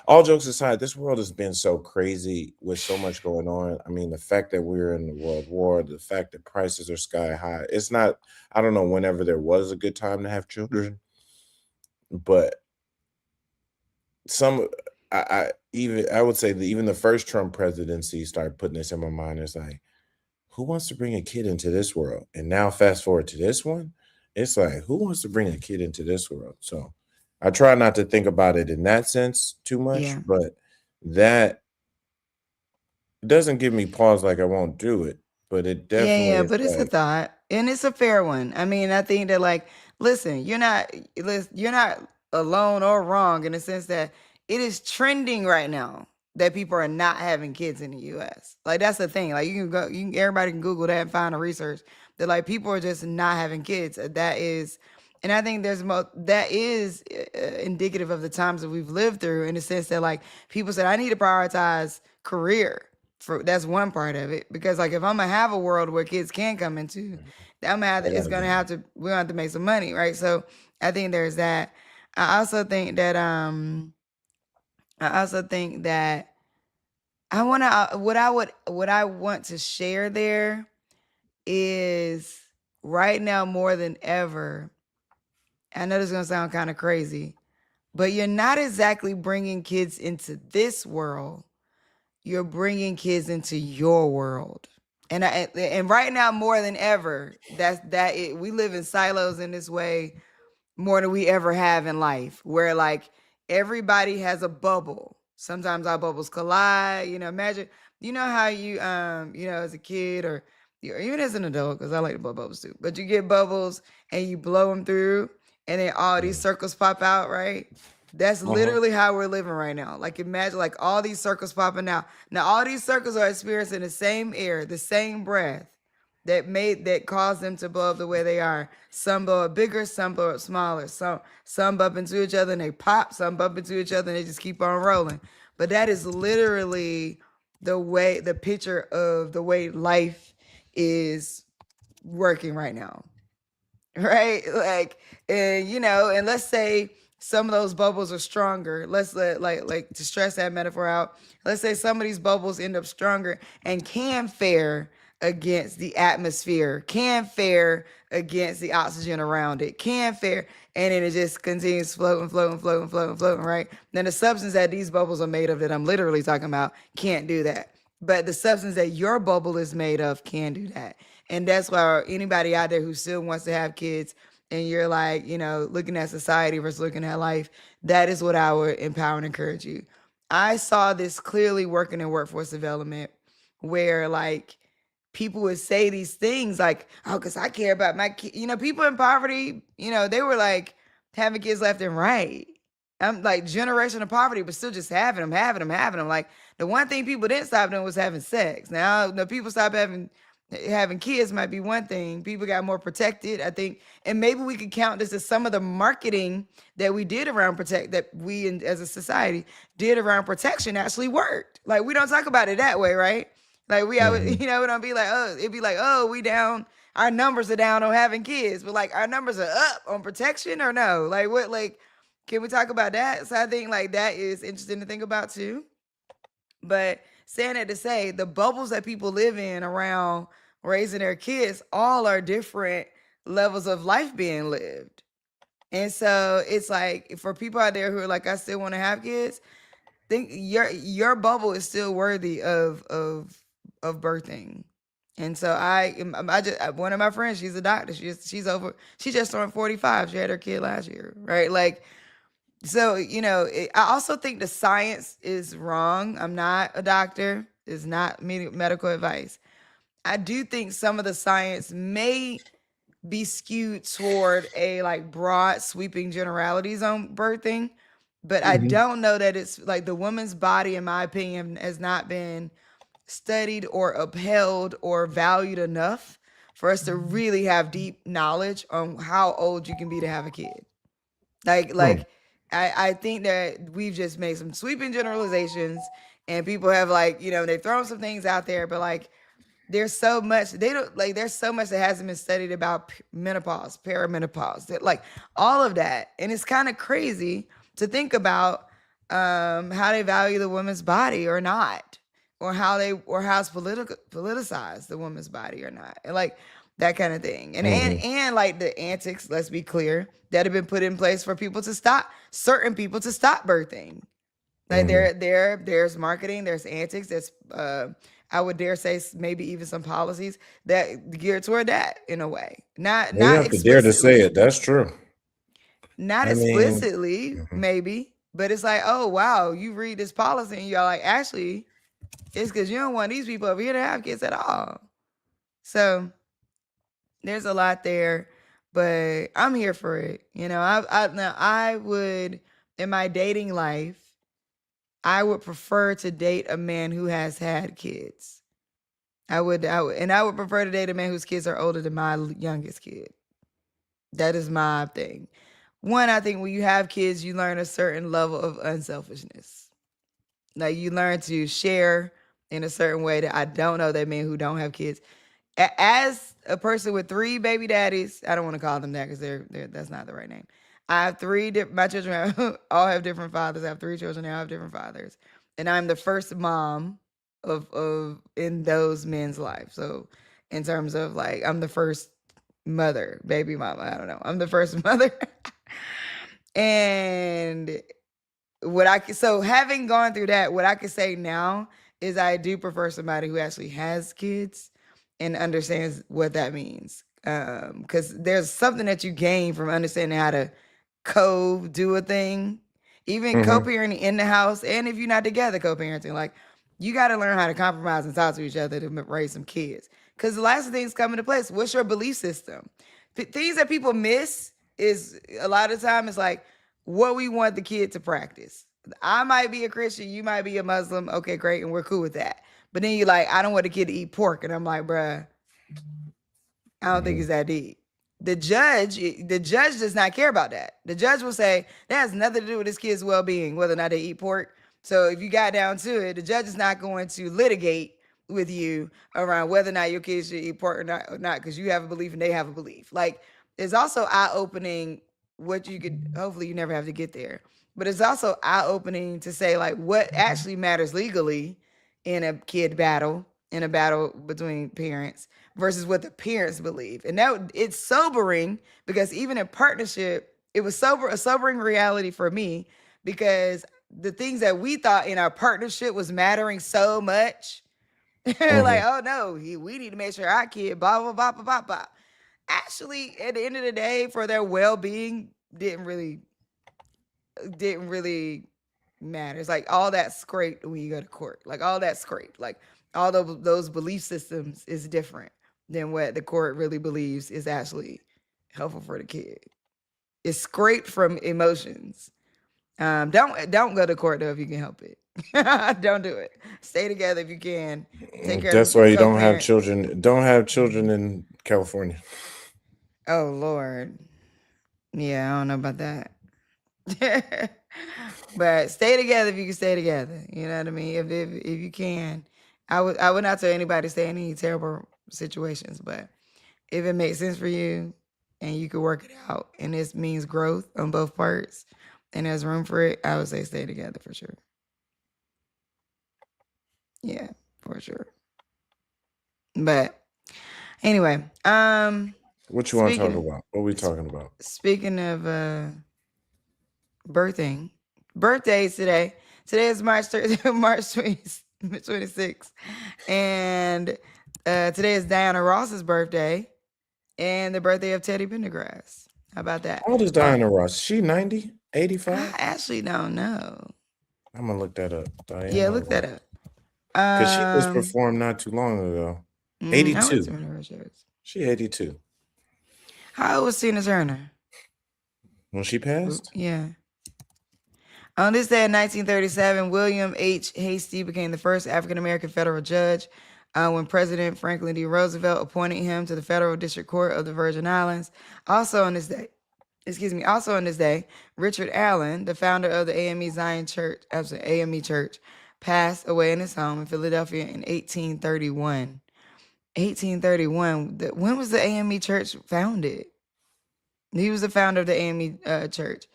All jokes aside, this world has been so crazy with so much going on. I mean, the fact that we're in the world war, the fact that prices are sky high. It's not, I don't know whenever there was a good time to have children, but I would say that even the first Trump presidency started putting this in my mind. It's like, who wants to bring a kid into this world? And now fast forward to this one, it's like, who wants to bring a kid into this world? So I try not to think about it in that sense too much, but that doesn't give me pause like I won't do it, but it definitely Yeah, but it's a thought, and it's a fair one. I mean, I think that like, listen, you're not alone or wrong in the sense that it is trending right now that people are not having kids in the US. Like that's the thing. Like everybody can Google that and find the research that like people are just not having kids. That is, and I think that is indicative of the times that we've lived through in the sense that like people said, I need to prioritize career. That's one part of it, because like if I'm gonna have a world where kids can come into, we're gonna have to make some money, right? So I think there's that. I also think that what I want to share there is right now more than ever. I know this is gonna sound kind of crazy, but you're not exactly bringing kids into this world. You're bringing kids into your world. And right now more than ever, we live in silos in this way more than we ever have in life, where like everybody has a bubble. Sometimes our bubbles collide. Imagine, how you as a kid or even as an adult, because I like to blow bubbles too, but you get bubbles and you blow them through and then all these circles pop out, right? That's literally how we're living right now. Like imagine like all these circles popping out. Now all these circles are experiencing the same air, the same breath that caused them to blow up the way they are. Some blow up bigger, some blow up smaller. Some bump into each other and they pop, some bump into each other and they just keep on rolling. But that is literally the picture of the way life is working right now. Right? Like, and let's say some of those bubbles are stronger. Let's like to stress that metaphor out. Let's say some of these bubbles end up stronger and can fare against the atmosphere, can fare against the oxygen around it, can fare, and then it just continues floating, right? Then the substance that these bubbles are made of that I'm literally talking about can't do that. but the substance that your bubble is made of can do that. And that's why anybody out there who still wants to have kids and you're like, looking at society versus looking at life, that is what I would empower and encourage you. I saw this clearly working in workforce development where like people would say these things like, oh, because I care about my kid. People in poverty, they were like having kids left and right. I'm like generational poverty, but still just having them. Like the one thing people didn't stop doing was having sex. Now the people stopped having kids might be one thing. People got more protected, I think, and maybe we could count this as some of the marketing that we did around that we as a society did around protection actually worked. Like we don't talk about it that way, right? Like we always, we don't be like, oh, it'd be like, oh, we down, our numbers are down on having kids, but like our numbers are up on protection or no? Like what, like, can we talk about that? So I think like that is interesting to think about too. But saying that to say, the bubbles that people live in around raising their kids all are different levels of life being lived. And so it's like for people out there who are like, I still want to have kids, think your bubble is still worthy of birthing. And so one of my friends, she's a doctor. She just turned 45. She had her kid last year, right? Like, so, I also think the science is wrong. I'm not a doctor. It's not medical advice. I do think some of the science may be skewed toward a like broad sweeping generalities on birthing, but I don't know that it's like the woman's body, in my opinion, has not been studied or upheld or valued enough for us to really have deep knowledge on how old you can be to have a kid. Like I think that we've just made some sweeping generalizations and people have like, they've thrown some things out there, but like there's so much there's so much that hasn't been studied about menopause, perimenopause, that like all of that. And it's kind of crazy to think about how they value the woman's body or not, or how it's politicized the woman's body or not. And like that kind of thing. And like the antics, let's be clear, that have been put in place for certain people to stop birthing. Like there's marketing, there's antics, there's I would dare say maybe even some policies that geared toward that in a way. Not You have to dare to say it. That's true. Not explicitly, maybe, but it's like, oh wow, you read this policy and you're like, actually, it's because you don't want these people over here to have kids at all. So there's a lot there, but I'm here for it. I would, in my dating life, I would prefer to date a man who has had kids. I would prefer to date a man whose kids are older than my youngest kid. That is my thing. One, I think when you have kids, you learn a certain level of unselfishness. Like you learn to share in a certain way that I don't know that men who don't have kids. As a person with 3 baby daddies, I don't want to call them that because that's not the right name. I have my children all have different fathers. I have 3 children, they all have different fathers. And I'm the first mom of in those men's lives. So in terms of like, I'm the first mother, baby mama, I don't know. I'm the first mother. And so having gone through that, what I can say now is I do prefer somebody who actually has kids and understands what that means. Because there's something that you gain from understanding how to do a thing, even co-parenting in the house. And if you're not together, co-parenting, like you got to learn how to compromise and talk to each other to raise some kids. Because the last things come into place. What's your belief system? Things that people miss is a lot of time it's like what we want the kid to practice. I might be a Christian, you might be a Muslim. Okay, great. And we're cool with that. But then you're like, I don't want the kid to eat pork. And I'm like, bruh, I don't think it's that deep. The judge does not care about that. The judge will say that has nothing to do with this kid's well-being, whether or not they eat pork. So if you got down to it, the judge is not going to litigate with you around whether or not your kids should eat pork or not, because you have a belief and they have a belief. Like it's also eye-opening what you could, hopefully you never have to get there, but it's also eye-opening to say like what actually matters legally in a kid battle, in a battle between parents versus what the parents believe. And that it's sobering because even in partnership, it was a sobering reality for me because the things that we thought in our partnership was mattering so much Like, Mhm. oh no, we need to make sure our kid, blah, blah, blah, blah, blah, blah. Actually, at the end of the day, for their well-being, didn't really matter. It's like all that's great when you go to court. Like all that's great. Like all those belief systems is different than what the court really believes is actually helpful for the kid. It's scraped from emotions. Don't go to court though if you can help it. Don't do it. Stay together if you can. Take care That's of why your you don't have co-parent. children. Don't have children in California. Oh Lord. Yeah, I don't know about that. But stay together if you can stay together. You know what I mean? If you can. I would not tell anybody to stay in any terrible situations, but if it makes sense for you and you could work it out and this means growth on both parts and there's room for it, I would say stay together for sure. Yeah, for sure. But anyway, What you want to talk speaking about? What we talking about? speaking of birthdays today. Today is March 30th, March 26th. And today is Diana Ross's birthday and the birthday of Teddy Pendergrass. How about that? How old is Diana Ross? She 90? I 85? actually don't know. I'm gonna look that up. Diana Yeah, look that Ross. up. Because she just performed not too long ago. I went to 82. one of her shows. She 82. How old was Tina Turner? When she passed? Yeah. On this day in 1937, William H. Hastie became the first African-American federal judge when President Franklin D. Roosevelt appointed him to the Federal District Court of the Virgin Islands. Also on this day, Richard Allen, the founder of the AME Zion Church, AME Church, passed away in his home in Philadelphia in 1831. 1831. When was the AME Church founded? He was the founder of the AME Church.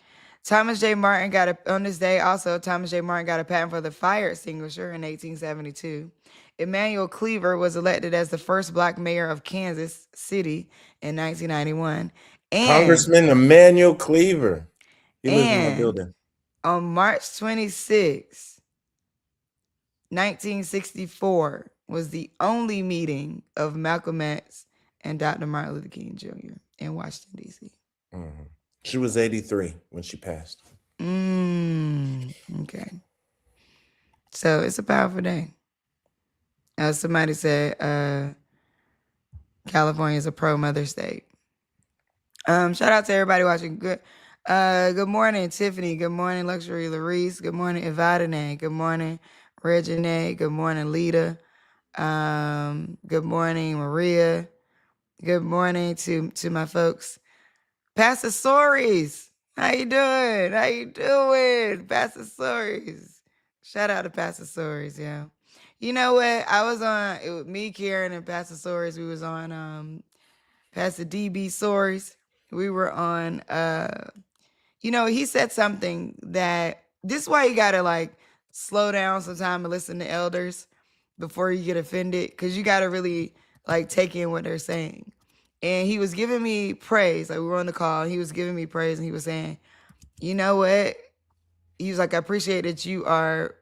Thomas J. Martin on this day also, Thomas J. Martin got a patent for the fire extinguisher in 1872. Emmanuel Cleaver was elected as the first black mayor of Kansas City in 1991. Congressman Emmanuel Cleaver. He lives in my building. On March 26, 1964 was the only meeting of Malcolm X and Dr. Martin Luther King Jr. in Washington, D.C. Mm-hmm. She was 83 when she passed. Okay. So it's a powerful day. Somebody said California is a pro-mother state. Shout out to everybody watching. Good morning, Tiffany. Good morning, Luxury Larice. Good morning, Evadine. Good morning, Regine. Good morning, Lita. Good morning, Maria. Good morning to my folks. Pastor Stories. How you doing? Pastor Stories. Shout out to Pastor Stories, yeah. You know what? I was on it with me, Karen, and Pastor Stories. We was on Pastor DB Stories. We were on he said something that this is why you gotta like slow down sometime and listen to elders before you get offended, because you gotta really like take in what they're saying. And he was giving me praise. Like we were on the call, and he was giving me praise, and he was saying, you know what? He was like, I appreciate that you are.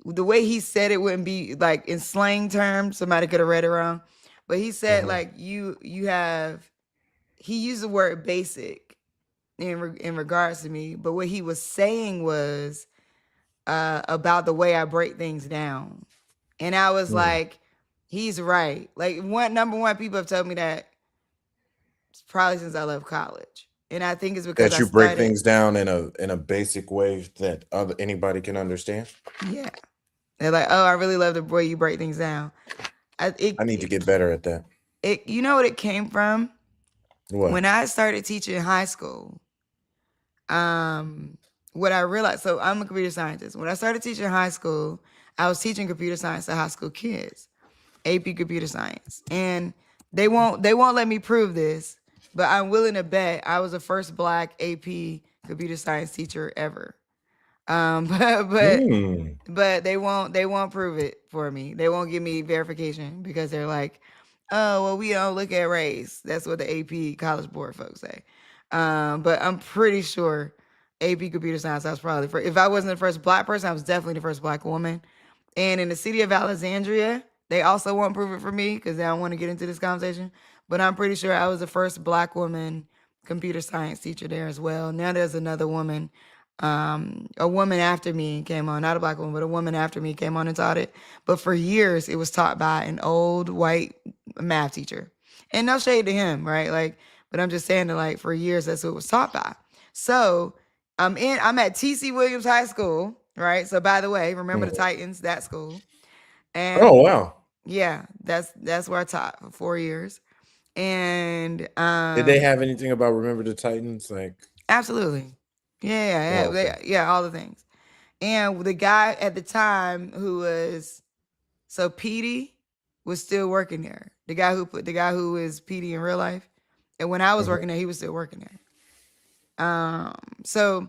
The way he said it wouldn't be like in slang terms. Somebody could have read it wrong, but he said like you have. He used the word basic in regards to me, but what he was saying was about the way I break things down, and I was like, he's right. Like number one, people have told me that probably since I left college, and I think it's because that you break things down in a basic way that anybody can understand. Yeah, they're like, oh, I really love the way you break things down. I need to get better at that. You know what it came from? What? When I started teaching in high school, what I realized, so I'm a computer scientist. When I started teaching in high school, I was teaching computer science to high school kids, AP computer science. And they won't let me prove this, but I'm willing to bet I was the first black AP computer science teacher ever. But they won't prove it for me. They won't give me verification because they're like, oh, well, we don't look at race. That's what the AP College Board folks say. But I'm pretty sure AP Computer Science, I was probably the first. If I wasn't the first black person, I was definitely the first black woman. And in the city of Alexandria, They also won't prove it for me because they don't want to get into this conversation. But I'm pretty sure I was the first Black woman computer science teacher there as well. Now there's another woman, a woman after me came on, not a Black woman, but a woman after me came on and taught it. But for years, it was taught by an old white math teacher. And no shade to him, right? Like, but I'm just saying that, like, for years, that's what it was taught by. So I'm at TC Williams High School, right? So by the way, remember the Titans, that school. And Oh wow. yeah, that's where I taught for 4 years. And Did they have anything about Remember the Titans? Like, absolutely. Yeah, Oh, okay. yeah, all the things. And the guy at the time who was so Petey was still working there. The guy who is Petey in real life. And when I was working there, he was still working there. So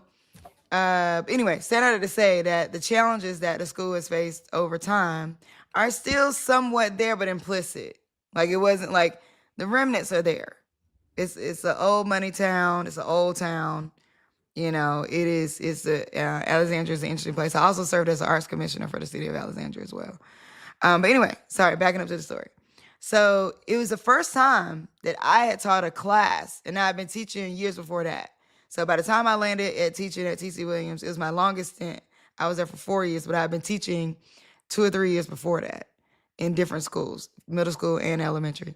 anyway, set out to say that the challenges that the school has faced over time are still somewhat there, but implicit. Like, it wasn't like the remnants are there. It's an old money town. It's an old town. You know, Alexandria is an interesting place. I also served as an arts commissioner for the city of Alexandria as well. But anyway, sorry, backing up to the story. So it was the first time that I had taught a class, and I've been teaching years before that. So by the time I landed at teaching at TC Williams, it was my longest stint. I was there for 4 years, but I've been teaching 2 or 3 years before that in different schools, middle school and elementary.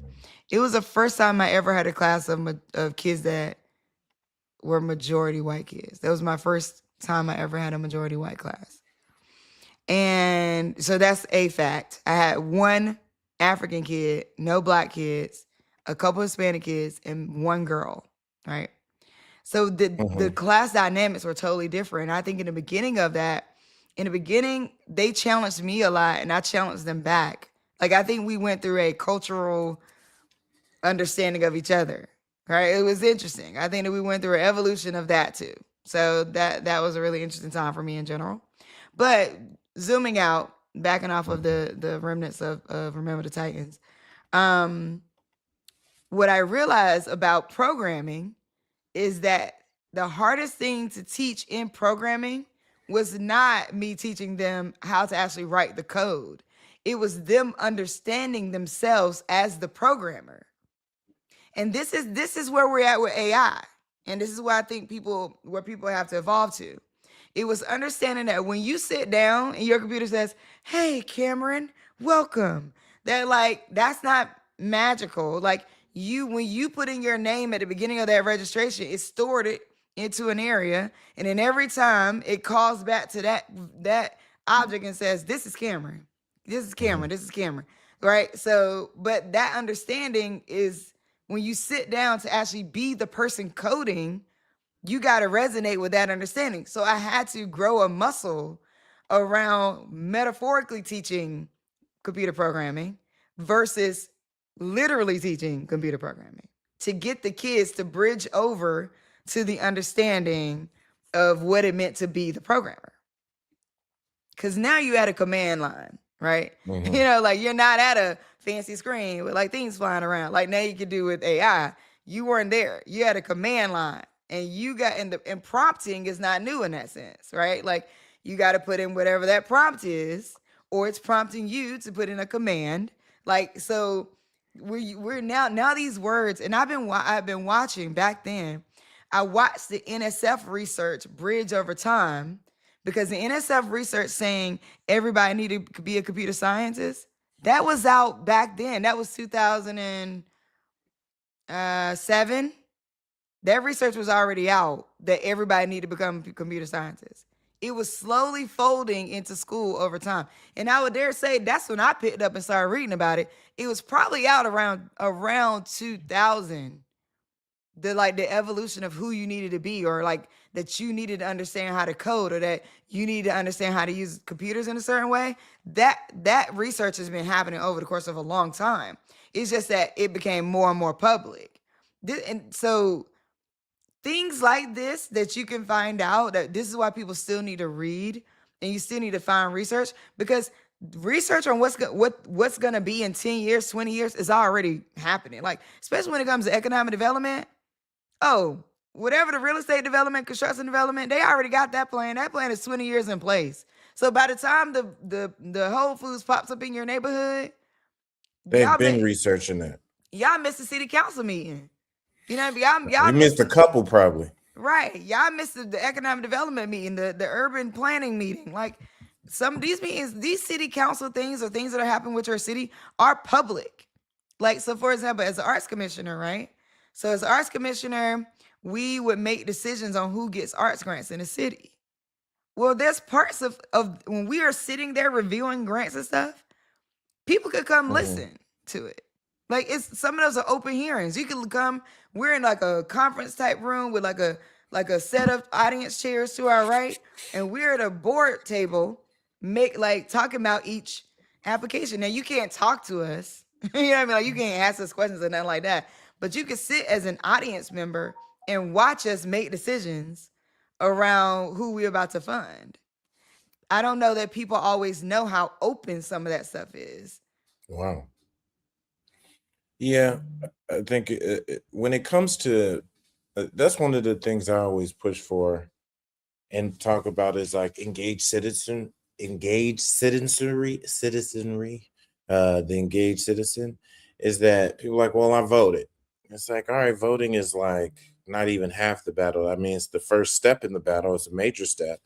It was the first time I ever had a class of kids that were majority white kids. That was my first time I ever had a majority white class. And so that's a fact. I had one African kid, no Black kids, a couple Hispanic kids, and one girl, right? So the class dynamics were totally different. I think in the beginning, they challenged me a lot, and I challenged them back. Like, I think we went through a cultural understanding of each other, right? It was interesting. I think that we went through an evolution of that too. So that was a really interesting time for me in general. But zooming out, backing off of the remnants of Remember the Titans, what I realized about programming is that the hardest thing to teach in programming was not me teaching them how to actually write the code. It was them understanding themselves as the programmer. And this is where we're at with AI. And this is where I think people have to evolve to. It was understanding that when you sit down and your computer says, "Hey, Cameron, welcome," that's not magical. Like, when you put in your name at the beginning of that registration, it stored it into an area, and then every time it calls back to that object and says, "This is Cameron. This is Cameron. This is Cameron." Right? So, but that understanding is when you sit down to actually be the person coding, you got to resonate with that understanding. So I had to grow a muscle around metaphorically teaching computer programming versus literally teaching computer programming to get the kids to bridge over to the understanding of what it meant to be the programmer. Because now you at a command line, right? You know, like, you're not at a fancy screen with like things flying around like now you can do with AI. You weren't there. You had a command line, and you got and prompting is not new in that sense, right? Like, you got to put in whatever that prompt is, or it's prompting you to put in a command. Like, so we're now these words, and I've been watching back then. I watched the NSF research bridge over time, because the NSF research saying everybody needed to be a computer scientist, that was out back then. That was 2007. That research was already out that everybody needed to become computer scientists. It was slowly folding into school over time. And I would dare say that's when I picked up and started reading about it. It was probably out around 2000. The evolution of who you needed to be, or like that you needed to understand how to code, or that you need to understand how to use computers in a certain way. That research has been happening over the course of a long time. It's just that it became more and more public. And so things like this that you can find out, that this is why people still need to read, and you still need to find research, because research on what's going to be in 10 years, 20 years is already happening. Like, especially when it comes to economic development. Oh, whatever the real estate development, construction development, they already got that plan. That plan is 20 years in place. So by the time the Whole Foods pops up in your neighborhood, They've Y'all been may, researching that. y'all missed the city council meeting. You know, We y'all missed a missed couple probably. right. Y'all missed the economic development meeting, the urban planning meeting. Like some of these meetings, these city council things or things that are happening with your city are public. Like, so for example, as an arts commissioner, right? So as an arts commissioner, we would make decisions on who gets arts grants in the city. Well, there's parts of when we are sitting there reviewing grants and stuff, people could come Mhm. listen to it. Like it's some of those are open hearings. You can come. We're in like a conference type room with like a set of audience chairs to our right, and we're at a board table, make like talking about each application. Now you can't talk to us. You know what I mean? Like you can't ask us questions or nothing like that. But you can sit as an audience member and watch us make decisions around who we're about to fund. I don't know that people always know how open some of that stuff is. Wow. Yeah, I think when it comes to that's one of the things I always push for and talk about is like engaged citizenry. The engaged citizen is that people are like, well, I voted. It's like, all right, voting is like not even half the battle. I mean, it's the first step in the battle. It's a major step.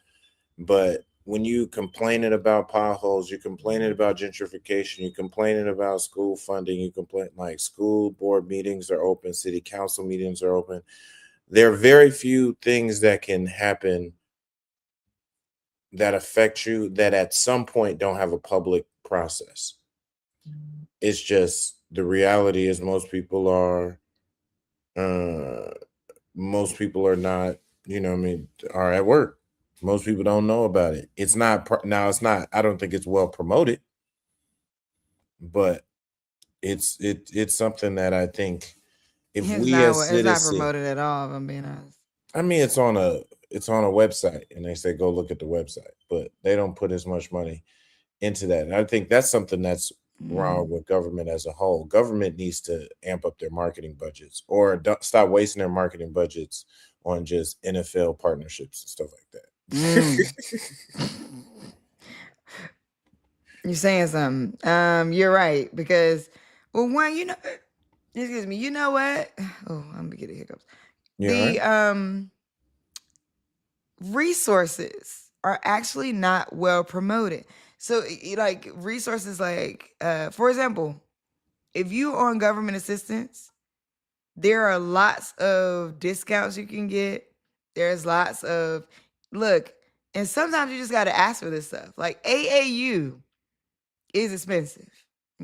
But when you complaining about potholes, you're complaining about gentrification, you're complaining about school funding, you complain like school board meetings are open, city council meetings are open. There are very few things that can happen that affect you that at some point don't have a public process. It's just the reality is uh most people are not, I mean, are at work. Most people don't know about it. It's not now it's not I don't think it's well promoted, but it's something that I think if we as It's not citizens, promoted at all, if I'm being honest. I mean it's on a website and they say go look at the website, but they don't put as much money into that. And I think that's something that's wrong Mm. with government as a whole. Government needs to amp up their marketing budgets or stop wasting their marketing budgets on just NFL partnerships and stuff like Mm. that. You're saying something. You're right because, well, one, you know, excuse me, you know what? Oh, I'm gonna get the hiccups. Yeah, right. The resources are actually not well promoted. So, like resources, like for example, if you on government assistance, there are lots of discounts you can get. There's lots of look, and sometimes you just got to ask for this stuff. Like AAU is expensive.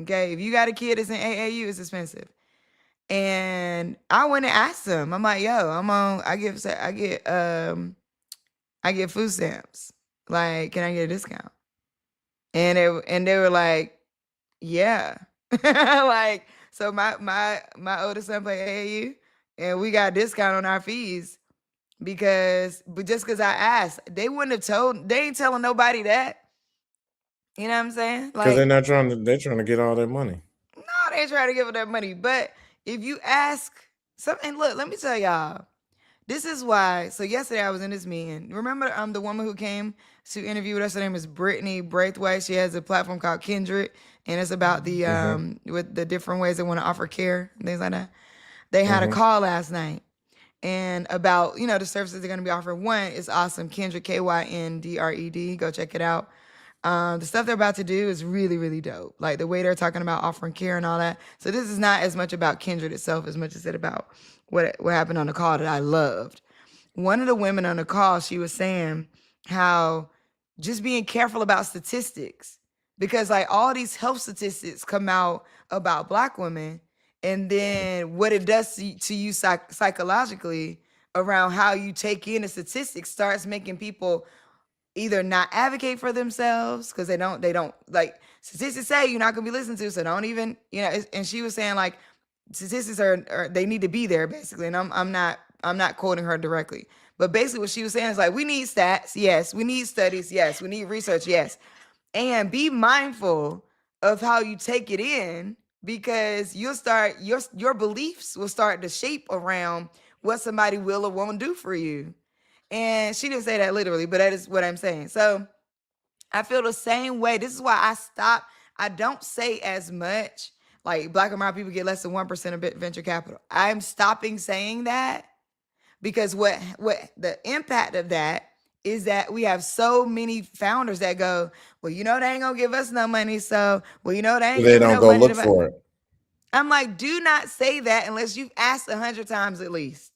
Okay, if you got a kid that's in AAU, it's expensive. And I went and asked them. I'm like, yo, I'm on. I get food stamps. Like, can I get a discount? And they were like, yeah. Like, so my oldest son played AAU, and we got a discount on our fees but just because I asked, they wouldn't have told. They ain't telling nobody that. You know what I'm saying? Because Like, they're trying to get all their money. no, they ain't trying to give her that money. But if you ask something, look, let me tell y'all. This is why. So yesterday I was in this meeting. Remember, the woman who came to interview with us. Her name is Brittany Braithwaite. She has a platform called Kindred, and it's about the Mm-hmm. with the different ways they want to offer care and things like that. They had a Mm-hmm. call last night, and about the services they're going to be offering. One is awesome, Kindred, KYNDRED. Go check it out. The stuff they're about to do is really, really dope. Like the way they're talking about offering care and all that. So this is not as much about Kindred itself as much as it about what happened on the call that I loved. One of the women on the call, she was saying how just being careful about statistics because like all these health statistics come out about Black women, and then what it does to you psychologically around how you take in the statistics starts making people either not advocate for themselves because they don't like statistics say you're not gonna be listened to, so don't even and she was saying like statistics are they need to be there basically, and I'm not quoting her directly, but basically what she was saying is like we need stats, yes, we need studies, yes, we need research, yes, and be mindful of how you take it in because you'll start your beliefs will start to shape around what somebody will or won't do for you. And she didn't say that literally, but that is what I'm saying. So I feel the same way. This is why I don't say as much like Black and brown people get less than 1% of venture capital. I'm stopping saying that because what the impact of that is that we have so many founders that go, well, you know, they ain't gonna give us no money, so well, you know, they ain't They giving don't no go money look to for it. I'm like, do not say that unless you've asked 100 times at least.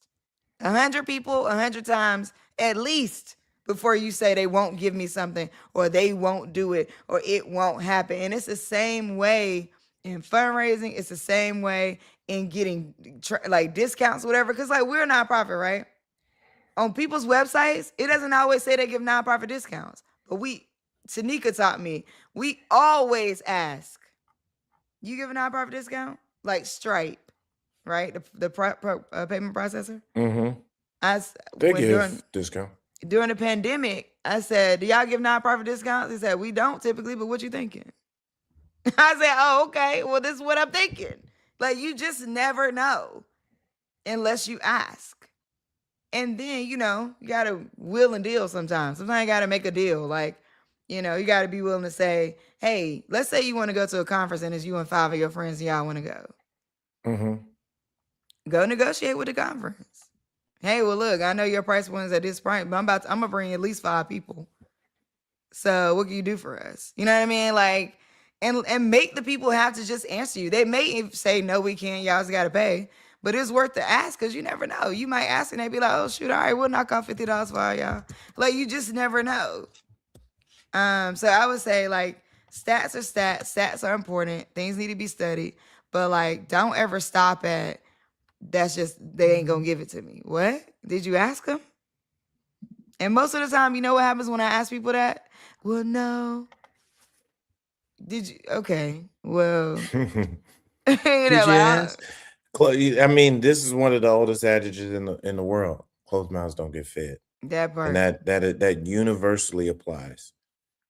100 people, 100 times at least before you say they won't give me something or they won't do it or it won't happen. And it's the same way in fundraising. It's the same way in getting like discounts, whatever. Because like we're a nonprofit, right? On people's websites, it doesn't always say they give nonprofit discounts. But Tanika taught me, we always ask, you give a nonprofit discount? Like Stripe, right? The payment processor. Mm-hmm. They When give discount. during the pandemic, I said, do y'all give nonprofit discounts? He said, we don't typically, but what you thinking? I said, oh, okay. Well, this is what I'm thinking. Like, you just never know unless you ask. And then, you know, you got to will and deal sometimes. Sometimes you got to make a deal. Like, you know, you got to be willing to say, hey, let's say you want to go to a conference and it's you and 5 of your friends and y'all want to go. Mm-hmm. Go negotiate with the conference. Hey, well, look, I know your price point is at this price, but I'm gonna bring at least 5 people. So what can you do for us? You know what I mean? Like, and make the people have to just answer you. They may say, no, we can't. Y'all just gotta pay. But it's worth the ask because you never know. You might ask and they be like, oh shoot, all right, we'll knock off $50 for all y'all. Like, you just never know. So I would say like stats are stats. Stats are important. Things need to be studied. But like, don't ever stop at that's just, they ain't gonna give it to me. What? Did you ask them? And most of the time, you know what happens when I ask people that? Well, no. Did you? Okay. Well, you know, Did you ask? I mean, this is one of the oldest adages in the world. Closed mouths don't get fed. That part. And that universally applies.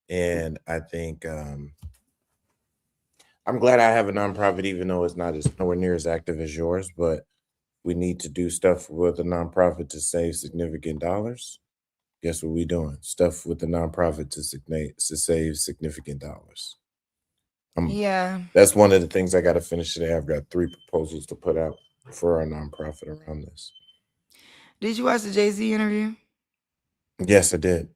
And I think I'm glad I have a nonprofit, even though it's nowhere near as active as yours, but we need to do stuff with a nonprofit to save significant dollars. Guess what we doing? Stuff with the nonprofit to save significant dollars. Yeah. That's one of the things I got to finish today. I've got 3 proposals to put out for our nonprofit around this. Did you watch the Jay-Z interview? Yes, I did.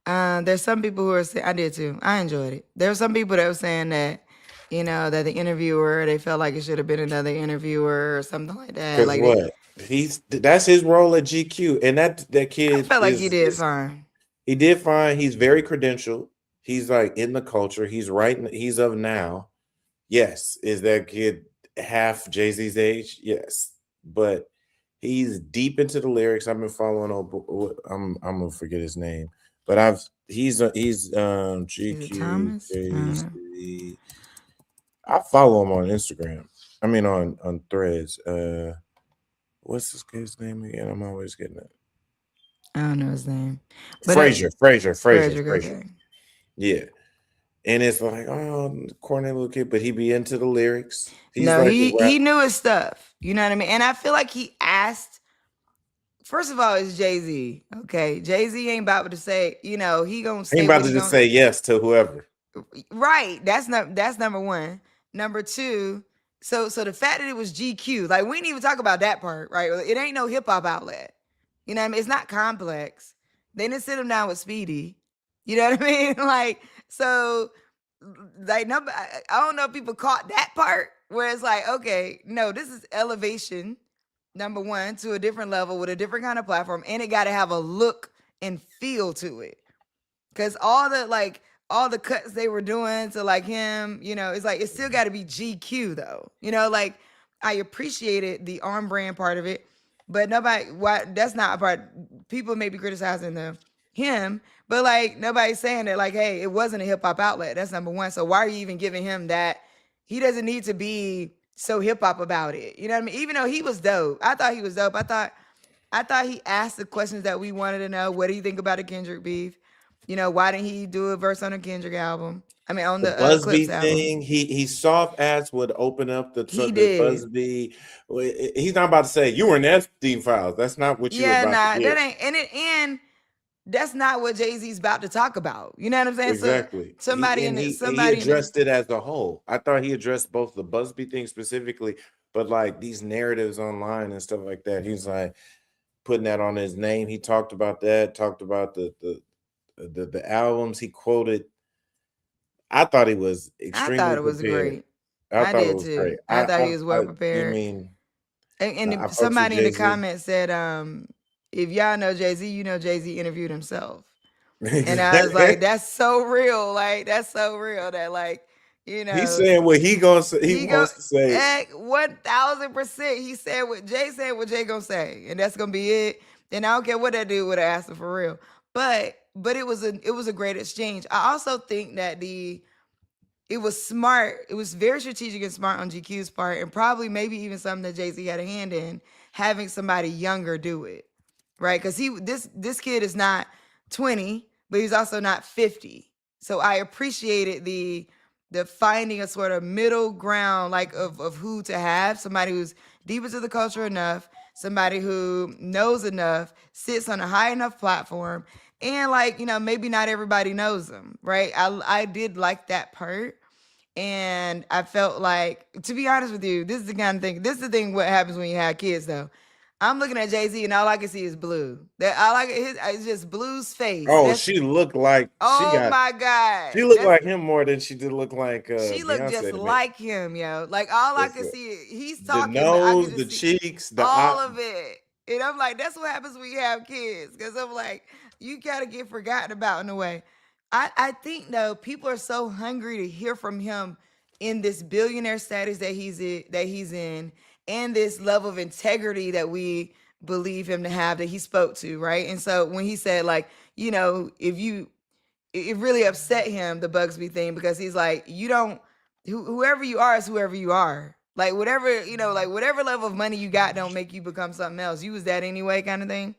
There's some people who are saying, I did too. I enjoyed it. There were some people that were saying that, you know, that the interviewer, they felt like it should have been another interviewer or something like that. Like what? That's his role at GQ. And that kid, I felt like he did fine. He did fine. He's very credentialed. He's like in the culture. He's right. He's of now. Yes. Is that kid half Jay-Z's age? Yes. But he's deep into the lyrics. I've been following. I'm gonna forget his name, but he's GQ. Thomas? Jay-Z. I follow him on Instagram. I mean on Threads. What's this kid's name again? I'm always getting it. I don't know his name. Frazier. Okay. Yeah. And it's like, oh, corny little kid, but he be into the lyrics. He knew his stuff. You know what I mean? And I feel like he asked, first of all, it's Jay-Z. Okay. Jay-Z ain't about to say, you know, he gonna say. He ain't about to just say yes to whoever. Right. That's number one. Number two, so the fact that it was GQ, like we didn't even talk about that part, right? It ain't no hip hop outlet. You know what I mean? It's not Complex. They didn't sit him down with Speedy. You know what I mean? Like, so like I don't know if people caught that part where it's like, okay, no, this is elevation, number one, to a different level with a different kind of platform, and it got to have a look and feel to it. Because all the cuts they were doing to like him, you know, it's like, it still got to be GQ though. You know, like I appreciated the on brand part of it, but that's not a part. People may be criticizing him, but like nobody's saying that like, hey, it wasn't a hip hop outlet. That's number one. So why are you even giving him that? He doesn't need to be so hip hop about it. You know what I mean? Even though he was dope. I thought he was dope. I thought he asked the questions that we wanted to know. What do you think about the Kendrick beef? You know, why didn't he do a verse on the Kendrick album? I mean, on the Busby Clips thing. album. He soft ass would open up the did. Busby. He's not about to say you were in the Epstein files. That's not what you. Yeah, nah, that ain't. And that's not what Jay-Z's about to talk about. You know what I'm saying? Exactly. So somebody He addressed it as a whole. I thought he addressed both the Busby thing specifically, but like these narratives online and stuff like that. He's like putting that on his name. He talked about that, talked about the albums he quoted. I thought he was I extremely thought it was prepared. great. I I thought it did was great. too. I thought he was well I prepared. mean, And I fucks with somebody in the Jay-Z. comments said, if y'all know Jay-Z, you know Jay-Z interviewed himself. And I was like, that's so real. Like, that's so real that, like, you know, He's saying what he gonna say. He wants to say. 1000%. He said what Jay said, what Jay gonna say, and that's gonna be it. And I don't care what that dude would have asked him for real. But it was a great exchange. I also think that it was smart. It was very strategic and smart on GQ's part, and probably maybe even something that Jay-Z had a hand in, having somebody younger do it, right? Because this kid is not 20, but he's also not 50. So I appreciated the finding a sort of middle ground, like of who to have, somebody who's deep into the culture enough, somebody who knows enough, sits on a high enough platform, and like, you know, maybe not everybody knows them, right? I did like that part. And I felt like, to be honest with you, this is the kind of thing. This is the thing. What happens when you have kids, though? I'm looking at Jay-Z, and all I can see is Blue. That I like it's just Blue's face. Oh, she looked like my god, she looked like him more than she did look like she looked Beyonce just to me. like him, yo. Like all I can see, he's talking. The nose, the cheeks, all of it. And I'm like, that's what happens when you have kids. Because I'm like, you gotta get forgotten about in a way. I think though, people are so hungry to hear from him in this billionaire status that he's in, and this level of integrity that we believe him to have, that he spoke to, right? And so when he said, like, you know, it really upset him, the Bugsby thing, because he's like, you don't, whoever you are is whoever you are. Like whatever, you know, like whatever level of money you got don't make you become something else. You was that anyway, kind of thing.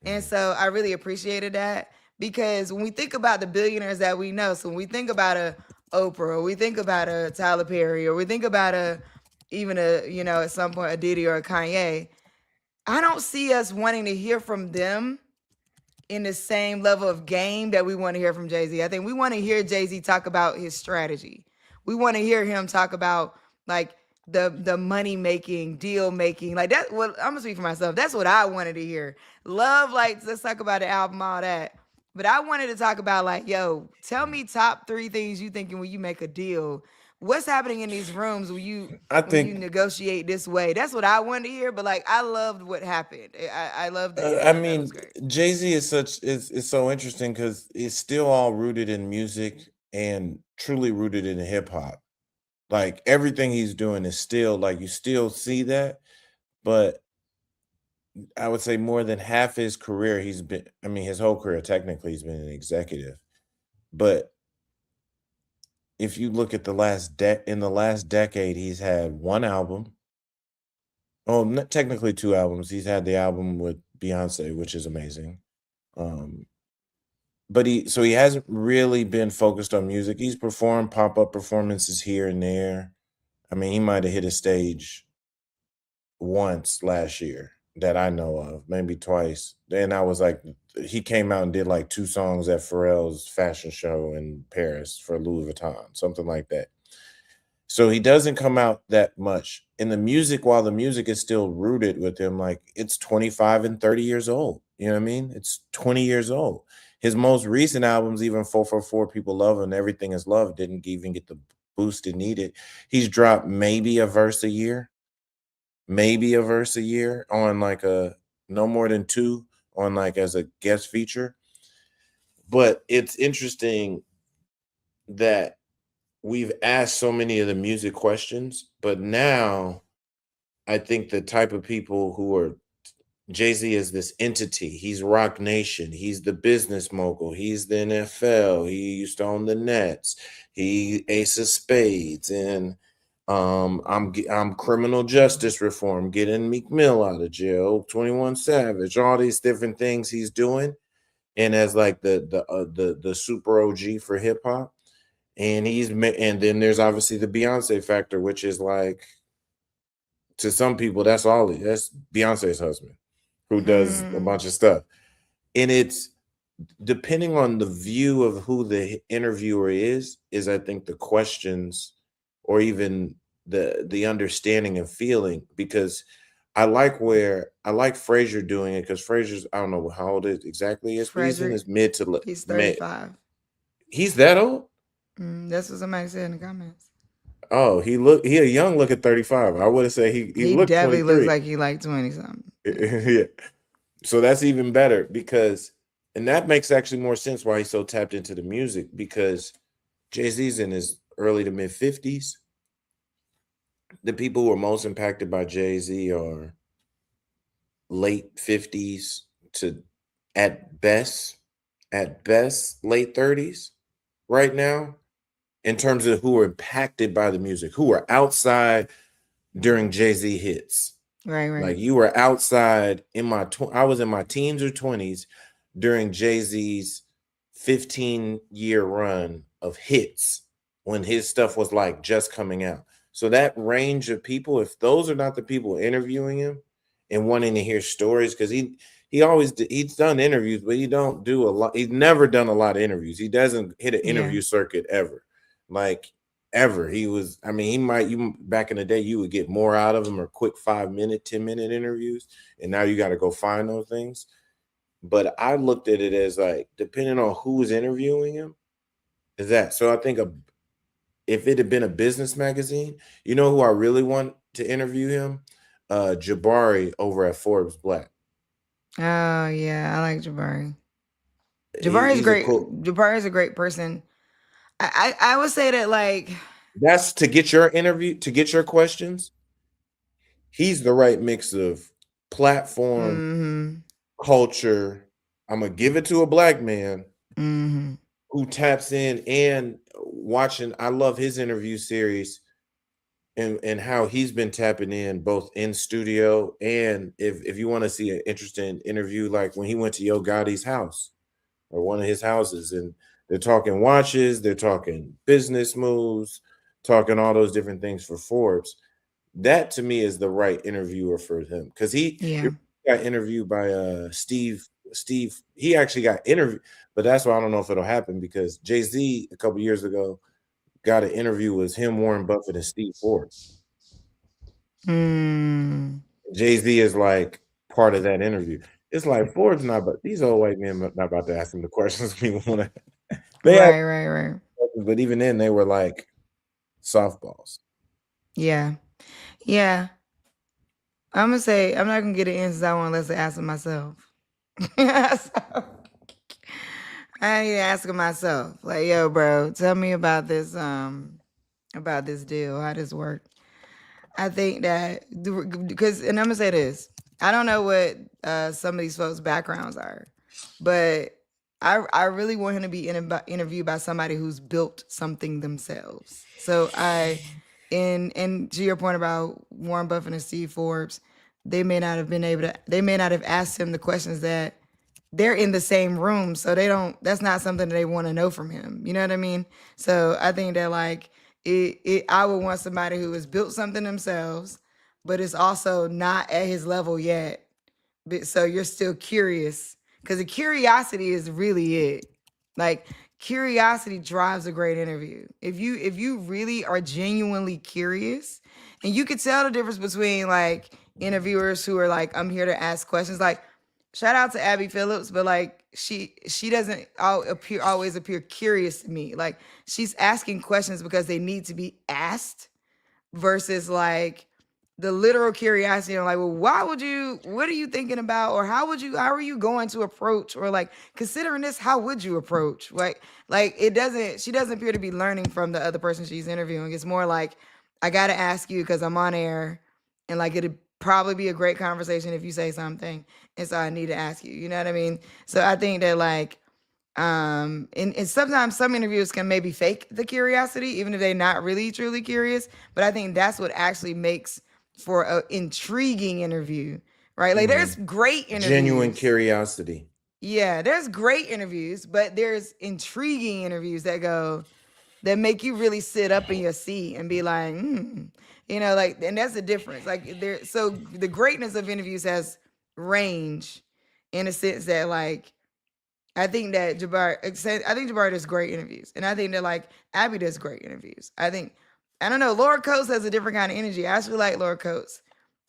And so I really appreciated that, because when we think about the billionaires that we know, so when we think about a Oprah, or we think about a Tyler Perry, or we think about even you know, at some point a Diddy or a Kanye, I don't see us wanting to hear from them in the same level of game that we want to hear from Jay-Z. I think we want to hear Jay-Z talk about his strategy. We want to hear him talk about like the money making, deal making. Like that, well, I'm gonna speak for myself. That's what I wanted to hear. Love, like, let's talk about the album, all that. But I wanted to talk about like, yo, tell me top 3 things you thinking when you make a deal. What's happening in these rooms when you negotiate this way? That's what I wanted to hear. But like, I loved what happened. I loved it. I mean, Jay-Z is so interesting because it's still all rooted in music and truly rooted in hip hop. Like everything he's doing is still like, you still see that, but I would say more than half his career he's been, I mean, his whole career technically he's been an executive. But if you look at in the last decade, he's had one album. Oh, technically 2 albums. He's had the album with Beyonce, which is amazing. But he hasn't really been focused on music. He's performed pop-up performances here and there. I mean, he might have hit a stage once last year that I know of, maybe twice. Then I was like, he came out and did like 2 songs at Pharrell's fashion show in Paris for Louis Vuitton, something like that. So he doesn't come out that much. In the music, while the music is still rooted with him, like it's 25 and 30 years old. You know what I mean? It's 20 years old. His most recent albums, even 444 People Love and Everything Is Love, didn't even get the boost it needed. He's dropped maybe a verse a year on like no more than 2 on like as a guest feature. But it's interesting that we've asked so many of the music questions, but now I think the type of people who are Jay-Z is this entity. He's Rock Nation. He's the business mogul. He's the NFL. He used to own the Nets. He Ace of Spades. And I'm criminal justice reform, getting Meek Mill out of jail, 21 Savage, all these different things he's doing. And as like the super OG for hip hop. And then there's obviously the Beyonce factor, which is like, to some people, that's Beyonce's husband, who does a bunch of stuff. And it's depending on the view of who the interviewer is I think the questions or even the understanding and feeling, because I like Frazier doing it, because Frazier's, I don't know how old it exactly is, but he's in Frederick, his mid to he's mid. 35. He's that old? That's what somebody said in the comments. Oh, he a young look at 35. I would have said he He looked definitely looks 23. like he like 20 something. Yeah. So that's even better, because, and that makes actually more sense why he's so tapped into the music, because Jay-Z's in his early to mid 50s. The people who are most impacted by Jay-Z are late 50s to at best late 30s right now, in terms of who are impacted by the music, who are outside during Jay-Z hits. Right. Like, you were outside I was in my teens or 20s during Jay-Z's 15-year run of hits, when his stuff was like just coming out. So that range of people, if those are not the people interviewing him and wanting to hear stories, because he's done interviews, but he don't do a lot. He's never done a lot of interviews. He doesn't hit an interview circuit ever. Like, ever. He was, I mean, back in the day, you would get more out of him, or quick 5-minute, 10-minute interviews, and now you got to go find those things. But I looked at it as, like, depending on who's interviewing him, is that. So I think if it had been a business magazine, you know who I really want to interview him? Jabari over at Forbes Black. Oh yeah, I like Jabari. Jabari's He's great. cool. Jabari's a great person. I would say that, like, that's to get your interview, to get your questions. He's the right mix of platform, culture. I'm gonna give it to a black man who taps in and watching. I love his interview series and how he's been tapping in both in studio, and if you want to see an interesting interview, like when he went to Yo Gotti's house or one of his houses, and they're talking watches, they're talking business moves, talking all those different things for Forbes. That to me is the right interviewer for him, because he got interviewed by Steve. He actually got interviewed, but that's why I don't know if it'll happen, because Jay-Z a couple years ago got an interview with him, Warren Buffett, and Steve Forbes. Jay-Z is like part of that interview. It's like Forbes not, but these old white men not about to ask him the questions we want to. Right. But even then, they were like softballs. Yeah. I'm gonna say I'm not gonna get an answer I want unless I ask them myself. So, I need to ask them myself. Like, yo, bro, tell me about this deal. How does work? I think that because, and I'm gonna say this. I don't know what some of these folks' backgrounds are, but I really want him to be interviewed by somebody who's built something themselves. So and to your point about Warren Buffett and Steve Forbes, they may not have asked him the questions that they're in the same room, so that's not something that they want to know from him. You know what I mean? So I think that, like, I would want somebody who has built something themselves, but is also not at his level yet. But so you're still curious, because the curiosity is really it. Like, curiosity drives a great interview. If you really are genuinely curious, and you could tell the difference between, like, interviewers who are like, I'm here to ask questions. Like, shout out to Abby Phillips, but, like, she doesn't always appear curious to me. Like, she's asking questions because they need to be asked, versus, like, the literal curiosity. I'm like, well, what are you thinking about? Or how are you going to approach? Or, like, considering this, how would you approach? Like she doesn't appear to be learning from the other person she's interviewing. It's more like, I got to ask you because I'm on air, and, like, it'd probably be a great conversation if you say something. And so I need to ask you, you know what I mean? So I think that, like, and sometimes some interviewers can maybe fake the curiosity, even if they're not really truly curious. But I think that's what actually makes for an intriguing interview, right? Like, there's great interviews. Genuine curiosity. Yeah, there's great interviews, but there's intriguing interviews that make you really sit up in your seat and be like, you know, like, and that's the difference. Like, so the greatness of interviews has range, in a sense that, like, I think that Jabari does great interviews. And I think that like Abby does great interviews. I don't know, Laura Coates has a different kind of energy. I actually like Laura Coates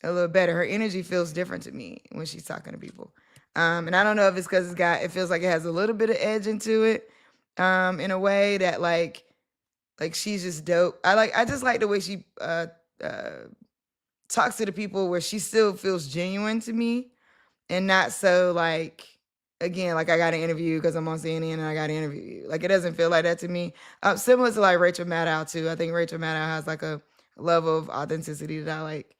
a little better. Her energy feels different to me when she's talking to people. And I don't know if it's because it feels like it has a little bit of edge into it, in a way that like she's just dope. I just like the way she talks to the people where she still feels genuine to me and not so like, again, like I got an interview because I'm on CNN and I got to interview you. Like it doesn't feel like that to me. Similar to like Rachel Maddow too. I think Rachel Maddow has like a level of authenticity that I like,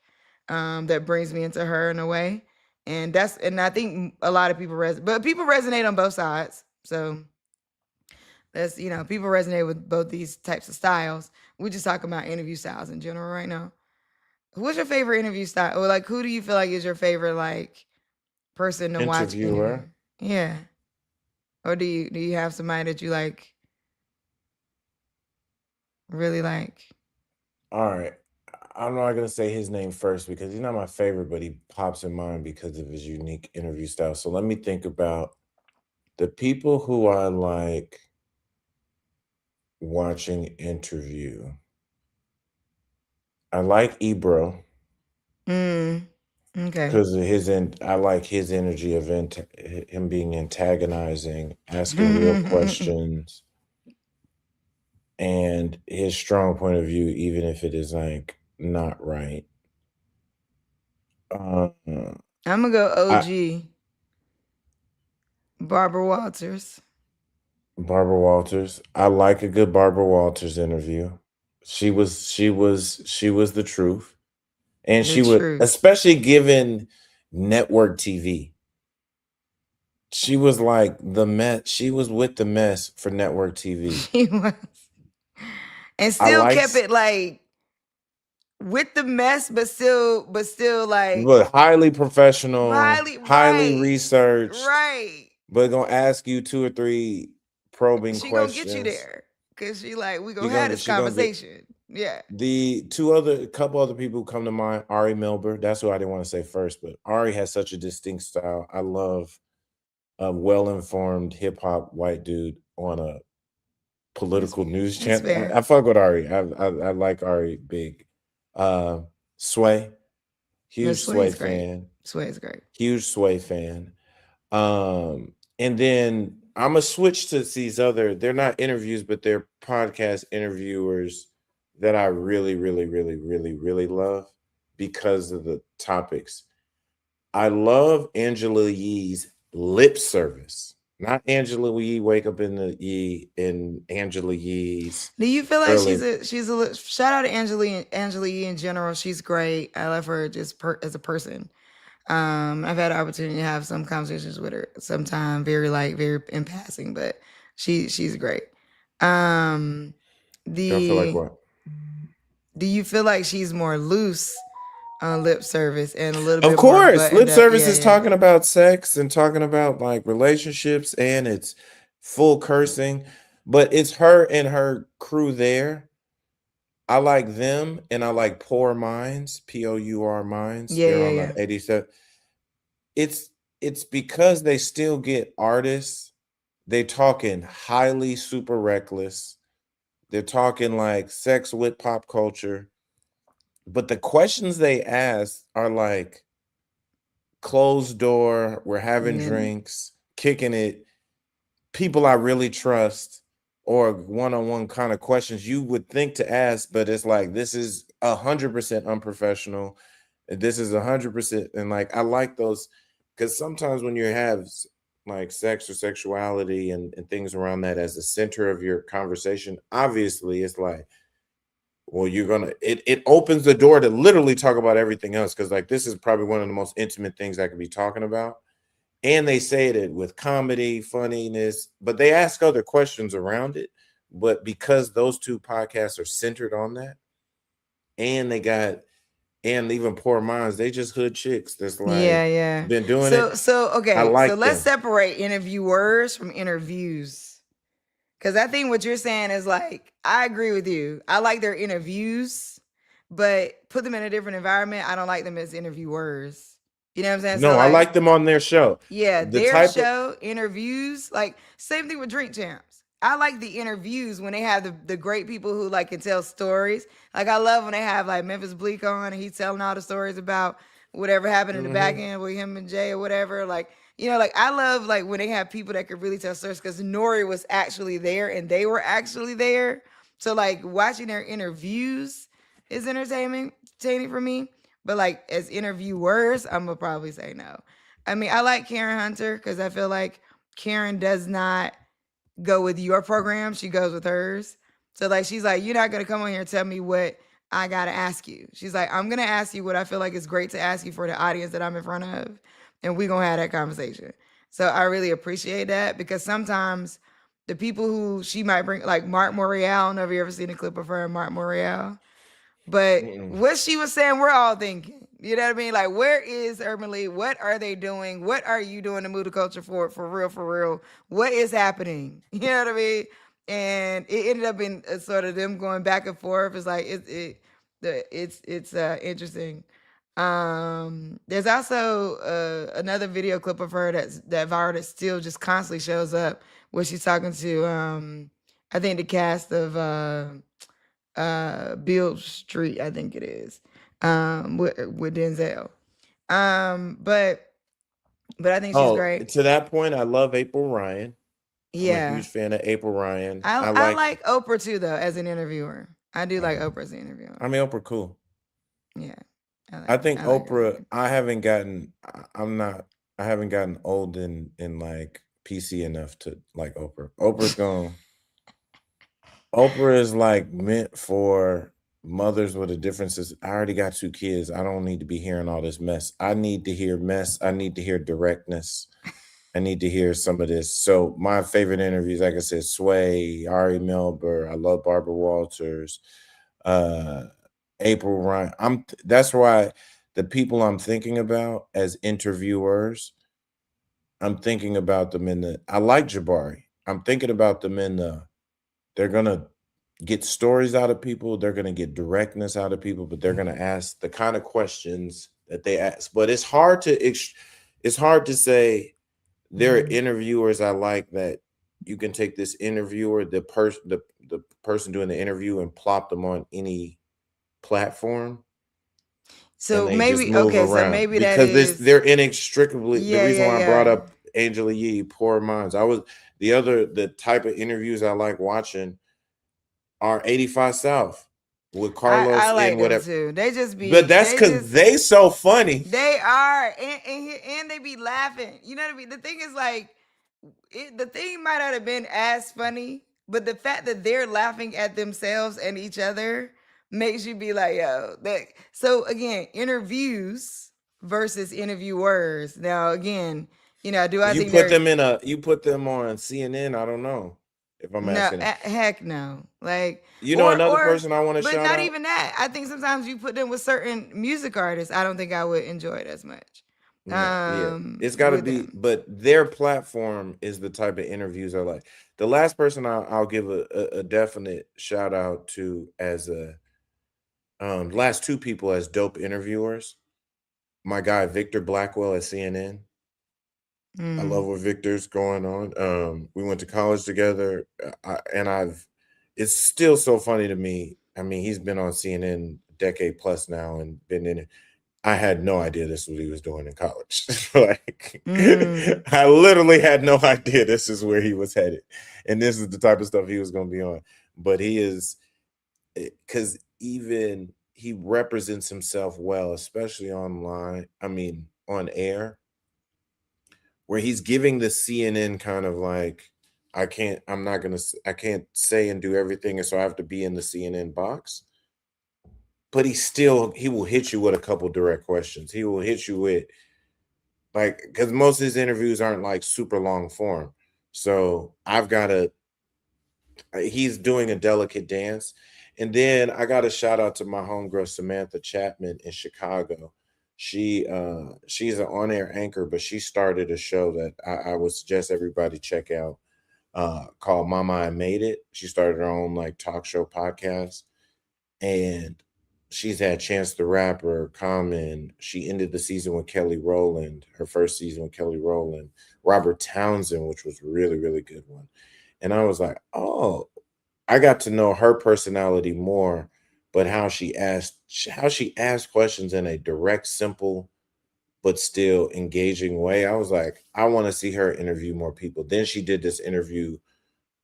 that brings me into her in a way. And I think a lot of people but people resonate on both sides. So that's, people resonate with both these types of styles. We're just talking about interview styles in general right now. What's your favorite interview style? Or like, who do you feel like is your favorite like person to watch interview? Interviewer. Yeah. Or do you have somebody that you like, really like? All right. I'm not gonna say his name first because he's not my favorite, but he pops in mind because of his unique interview style. So let me think about the people who I like watching interview. I like Ebro Okay. because I like his energy of him being antagonizing, asking real questions, and his strong point of view, even if it is like not right. I'm gonna go OG. Barbara Walters. Barbara Walters. I like a good Barbara Walters interview. She was the truth. And The she would, truth. especially given network TV. She was like the mess. She was with the mess for network TV. She was. And still kept it like with the mess, but still like, but highly professional, highly right, researched, right. But gonna ask you 2 or 3 probing She questions. gonna get you there because she like, we gonna have this conversation. Yeah. The couple other people who come to mind, Ari Melber. That's who I didn't want to say first, but Ari has such a distinct style. I love a well-informed hip-hop white dude on a political news channel. I fuck with Ari. I like Ari big. Sway. Huge Sway fan. Sway is great. Huge Sway fan. And then I'm gonna switch to these other, they're not interviews, but they're podcast interviewers that I really, really, really, really, really love because of the topics. I love Angela Yee's lip service. Not Angela Yee wake up in the Yee and Angela Yee's. Do you feel like she's a shout out to Angela Yee in general? She's great. I love her just as a person. I've had the opportunity to have some conversations with her sometime, very in passing, but she's great. Don't feel like what? Do you feel like she's more loose on lip service and a little bit? Of course, lip service is talking about sex and talking about like relationships, and it's full cursing, but it's her and her crew there. I like them, and I like Pour Minds, Pour Minds. They're on the 87. It's because they still get artists. They talking highly super reckless. They're talking like sex with pop culture. But the questions they ask are like closed door, we're having drinks, kicking it, people I really trust, or one-on-one kind of questions you would think to ask, but it's like, this is 100% unprofessional. This is 100%. And like, I like those, because sometimes when you have like sex or sexuality and things around that as the center of your conversation, obviously it's like, well, it opens the door to literally talk about everything else. Cause like, this is probably one of the most intimate things I could be talking about. And they say it with comedy, funniness, but they ask other questions around it. But because those two podcasts are centered on that, and and even Pour Minds, they just hood chicks that's like been doing it. So okay, I like so let's separate interviewers from interviews. Because I think what you're saying is like, I agree with you. I like their interviews, but put them in a different environment. I don't like them as interviewers. You know what I'm saying? No, So I like, like them on their show. yeah, The their type of show, interviews, like same thing with Drink Champs. I like the interviews when they have the great people who like can tell stories. Like I love when they have like Memphis Bleak on and he's telling all the stories about whatever happened in the back Mhm. end with him and Jay or whatever. Like, like I love like when they have people that could really tell stories because Nori was actually there and they were actually there. So like watching their interviews is entertaining for me. But like as interviewers, I'm gonna probably say no. I mean, I like Karen Hunter because I feel like Karen does not go with your program. She goes with hers. So like she's like, you're not gonna come on here and tell me what I gotta ask you. She's like, I'm gonna ask you what I feel like is great to ask you for the audience that I'm in front of. And we're gonna have that conversation. So I really appreciate that because sometimes the people who she might bring, like Mark Morial, I don't know if you ever seen a clip of her and Mark Morial. But Mm-mm. what she was saying, we're all thinking. You know what I mean? Like, where is Urban League? What are they doing? What are you doing to move the culture forward for real, for real? What is happening? You know what I mean? And it ended up in sort of them going back and forth. It's like it's interesting. There's also another video clip of her that viral that still just constantly shows up where she's talking to I think the cast of Bill Street, I think it is, with Denzel. But I think she's Oh, great. to that point, I love April Ryan. I'm a Yeah, huge fan of April Ryan. I I I like. like Oprah too though as an interviewer. I do like Okay. Oprah as an interviewer. I mean, Oprah, cool. Yeah, I think I like her. Oprah. I haven't gotten. I'm not. I haven't gotten old in like PC enough to like Oprah. Oprah is like meant for mothers with a differences. I already got 2 kids. I don't need to be hearing all this mess. I need to hear mess. I need to hear directness. I need to hear some of this. So my favorite interviews, like I said, Sway, Ari Melber. I love Barbara Walters, uh, April Ryan. That's why the people I'm thinking about as interviewers, I'm thinking about them in the. I like Jabari. I'm thinking about them in the. They're gonna get stories out of people. They're gonna get directness out of people, but they're gonna ask the kind of questions that they ask. But it's hard to say there are Mhm. interviewers I like that you can take this interviewer, the person doing the interview, and plop them on any platform, and So they just maybe move okay, so around maybe that because this is they're inextricably the yeah, reason yeah, why I brought yeah. up Angela Yee, Poor Minds. The type of interviews I like watching are 85 South with I Carlos like and them whatever. too. They just But be that's they because just they so funny. they are and they be laughing. You know what I mean? The thing is like the thing might not have been as funny, but the fact that they're laughing at themselves and each other makes you be like, yo. So again, interviews versus interviewers. Now again, do I think they're You put them on CNN. I don't know if I'm no, asking. heck no. Like, You know another or, person I want to but shout not out? even that. I think sometimes you put them with certain music artists. I don't think I would enjoy it as much. No, yeah. It's got to With be, them. but their platform is the type of interviews I like. The last person I'll give a definite shout out to as last 2 people as dope interviewers. My guy Victor Blackwell at CNN. I love Mm. what Victor's going on. We went to college together, it's still so funny to me. I mean, he's been on CNN a decade plus now and been in it. I had no idea this is what he was doing in college. Like, Mm. I literally had no idea this is where he was headed, and this is the type of stuff he was going to be on. But he is, because even he represents himself well, especially online. I mean, on air where he's giving the CNN kind of like, I can't say and do everything, and so I have to be in the CNN box. But he will hit you with a couple direct questions. He will hit you with like, because most of his interviews aren't like super long form. So he's doing a delicate dance. And then I got to shout out to my homegirl Samantha Chapman in Chicago. She's an on-air anchor, but she started a show that I would suggest everybody check out, called Mama I Made It. She started her own like talk show podcast, and she's had Chance the Rapper, Common. She ended the season with Kelly Rowland, her first season with Kelly Rowland, Robert Townsend, which was really, really good one. And I was like, oh, I got to know her personality more, but how she asked questions in a direct, simple, but still engaging way. I was like, I want to see her interview more people. Then she did this interview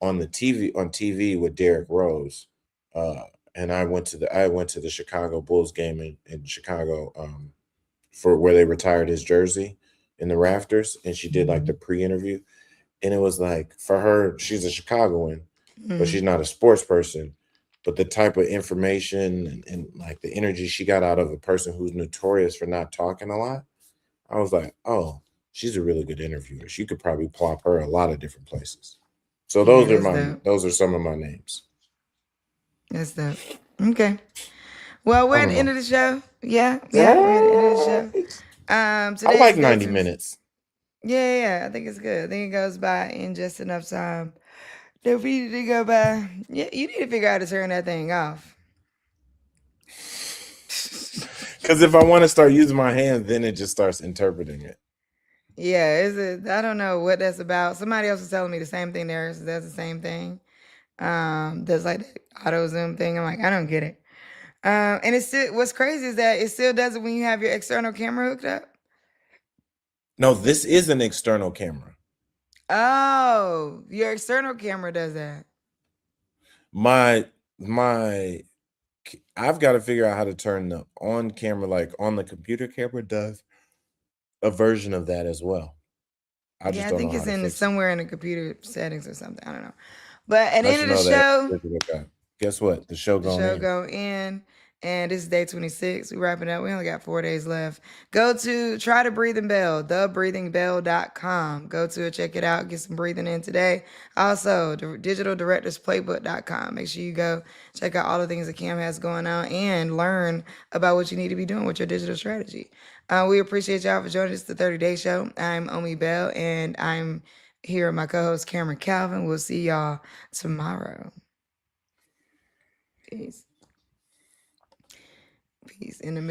on TV with Derrick Rose. Uh, and I went to the Chicago Bulls game in Chicago for where they retired his jersey in the rafters, and she did like the pre-interview. And it was like, for her, she's a Chicagoan, but she's not a sports person. But the type of information and like the energy she got out of a person who's notorious for not talking a lot, I was like, oh, she's a really good interviewer. She could probably plop her a lot of different places. So Yeah, those are that's dope. those are some of my names. That's dope. Okay. Well, we're I at don't the end know. of the show. Yeah, we're at the end of the show. I Today's like go 90 to. minutes. Yeah, I think it's good. I think it goes by in just enough time. Don't need to go by. Yeah, you need to figure out how to turn that thing off. Because if I want to start using my hands, then it just starts interpreting it. Yeah, I don't know what that's about. Somebody else was telling me the same thing. Theirs does the same thing. Does like the auto zoom thing. I'm like, I don't get it. And it's still, what's crazy is that it still does it when you have your external camera hooked up. No, this is an external camera. Oh, your external camera does that. My I've got to figure out how to turn the on camera, like on the computer camera does a version of that as well. I just Yeah, I don't know think how it's to in fix it. somewhere in the computer settings or something. I don't know. But at the I end should of the know that. show, Guess what? The show the going show in. go in, and this is day 26. We wrapping up. We only got 4 days left. Go to Try the Breathing Bell, thebreathingbell.com. Go to it, check it out, get some breathing in today. Also, the digitaldirectorsplaybook.com. Make sure you go check out all the things that Cam has going on and learn about what you need to be doing with your digital strategy. We appreciate y'all for joining us the 30-day show. I'm Omi Bell, and I'm here with my co-host Cameron Calvin. We'll see y'all tomorrow. Peace. Peace. In the middle.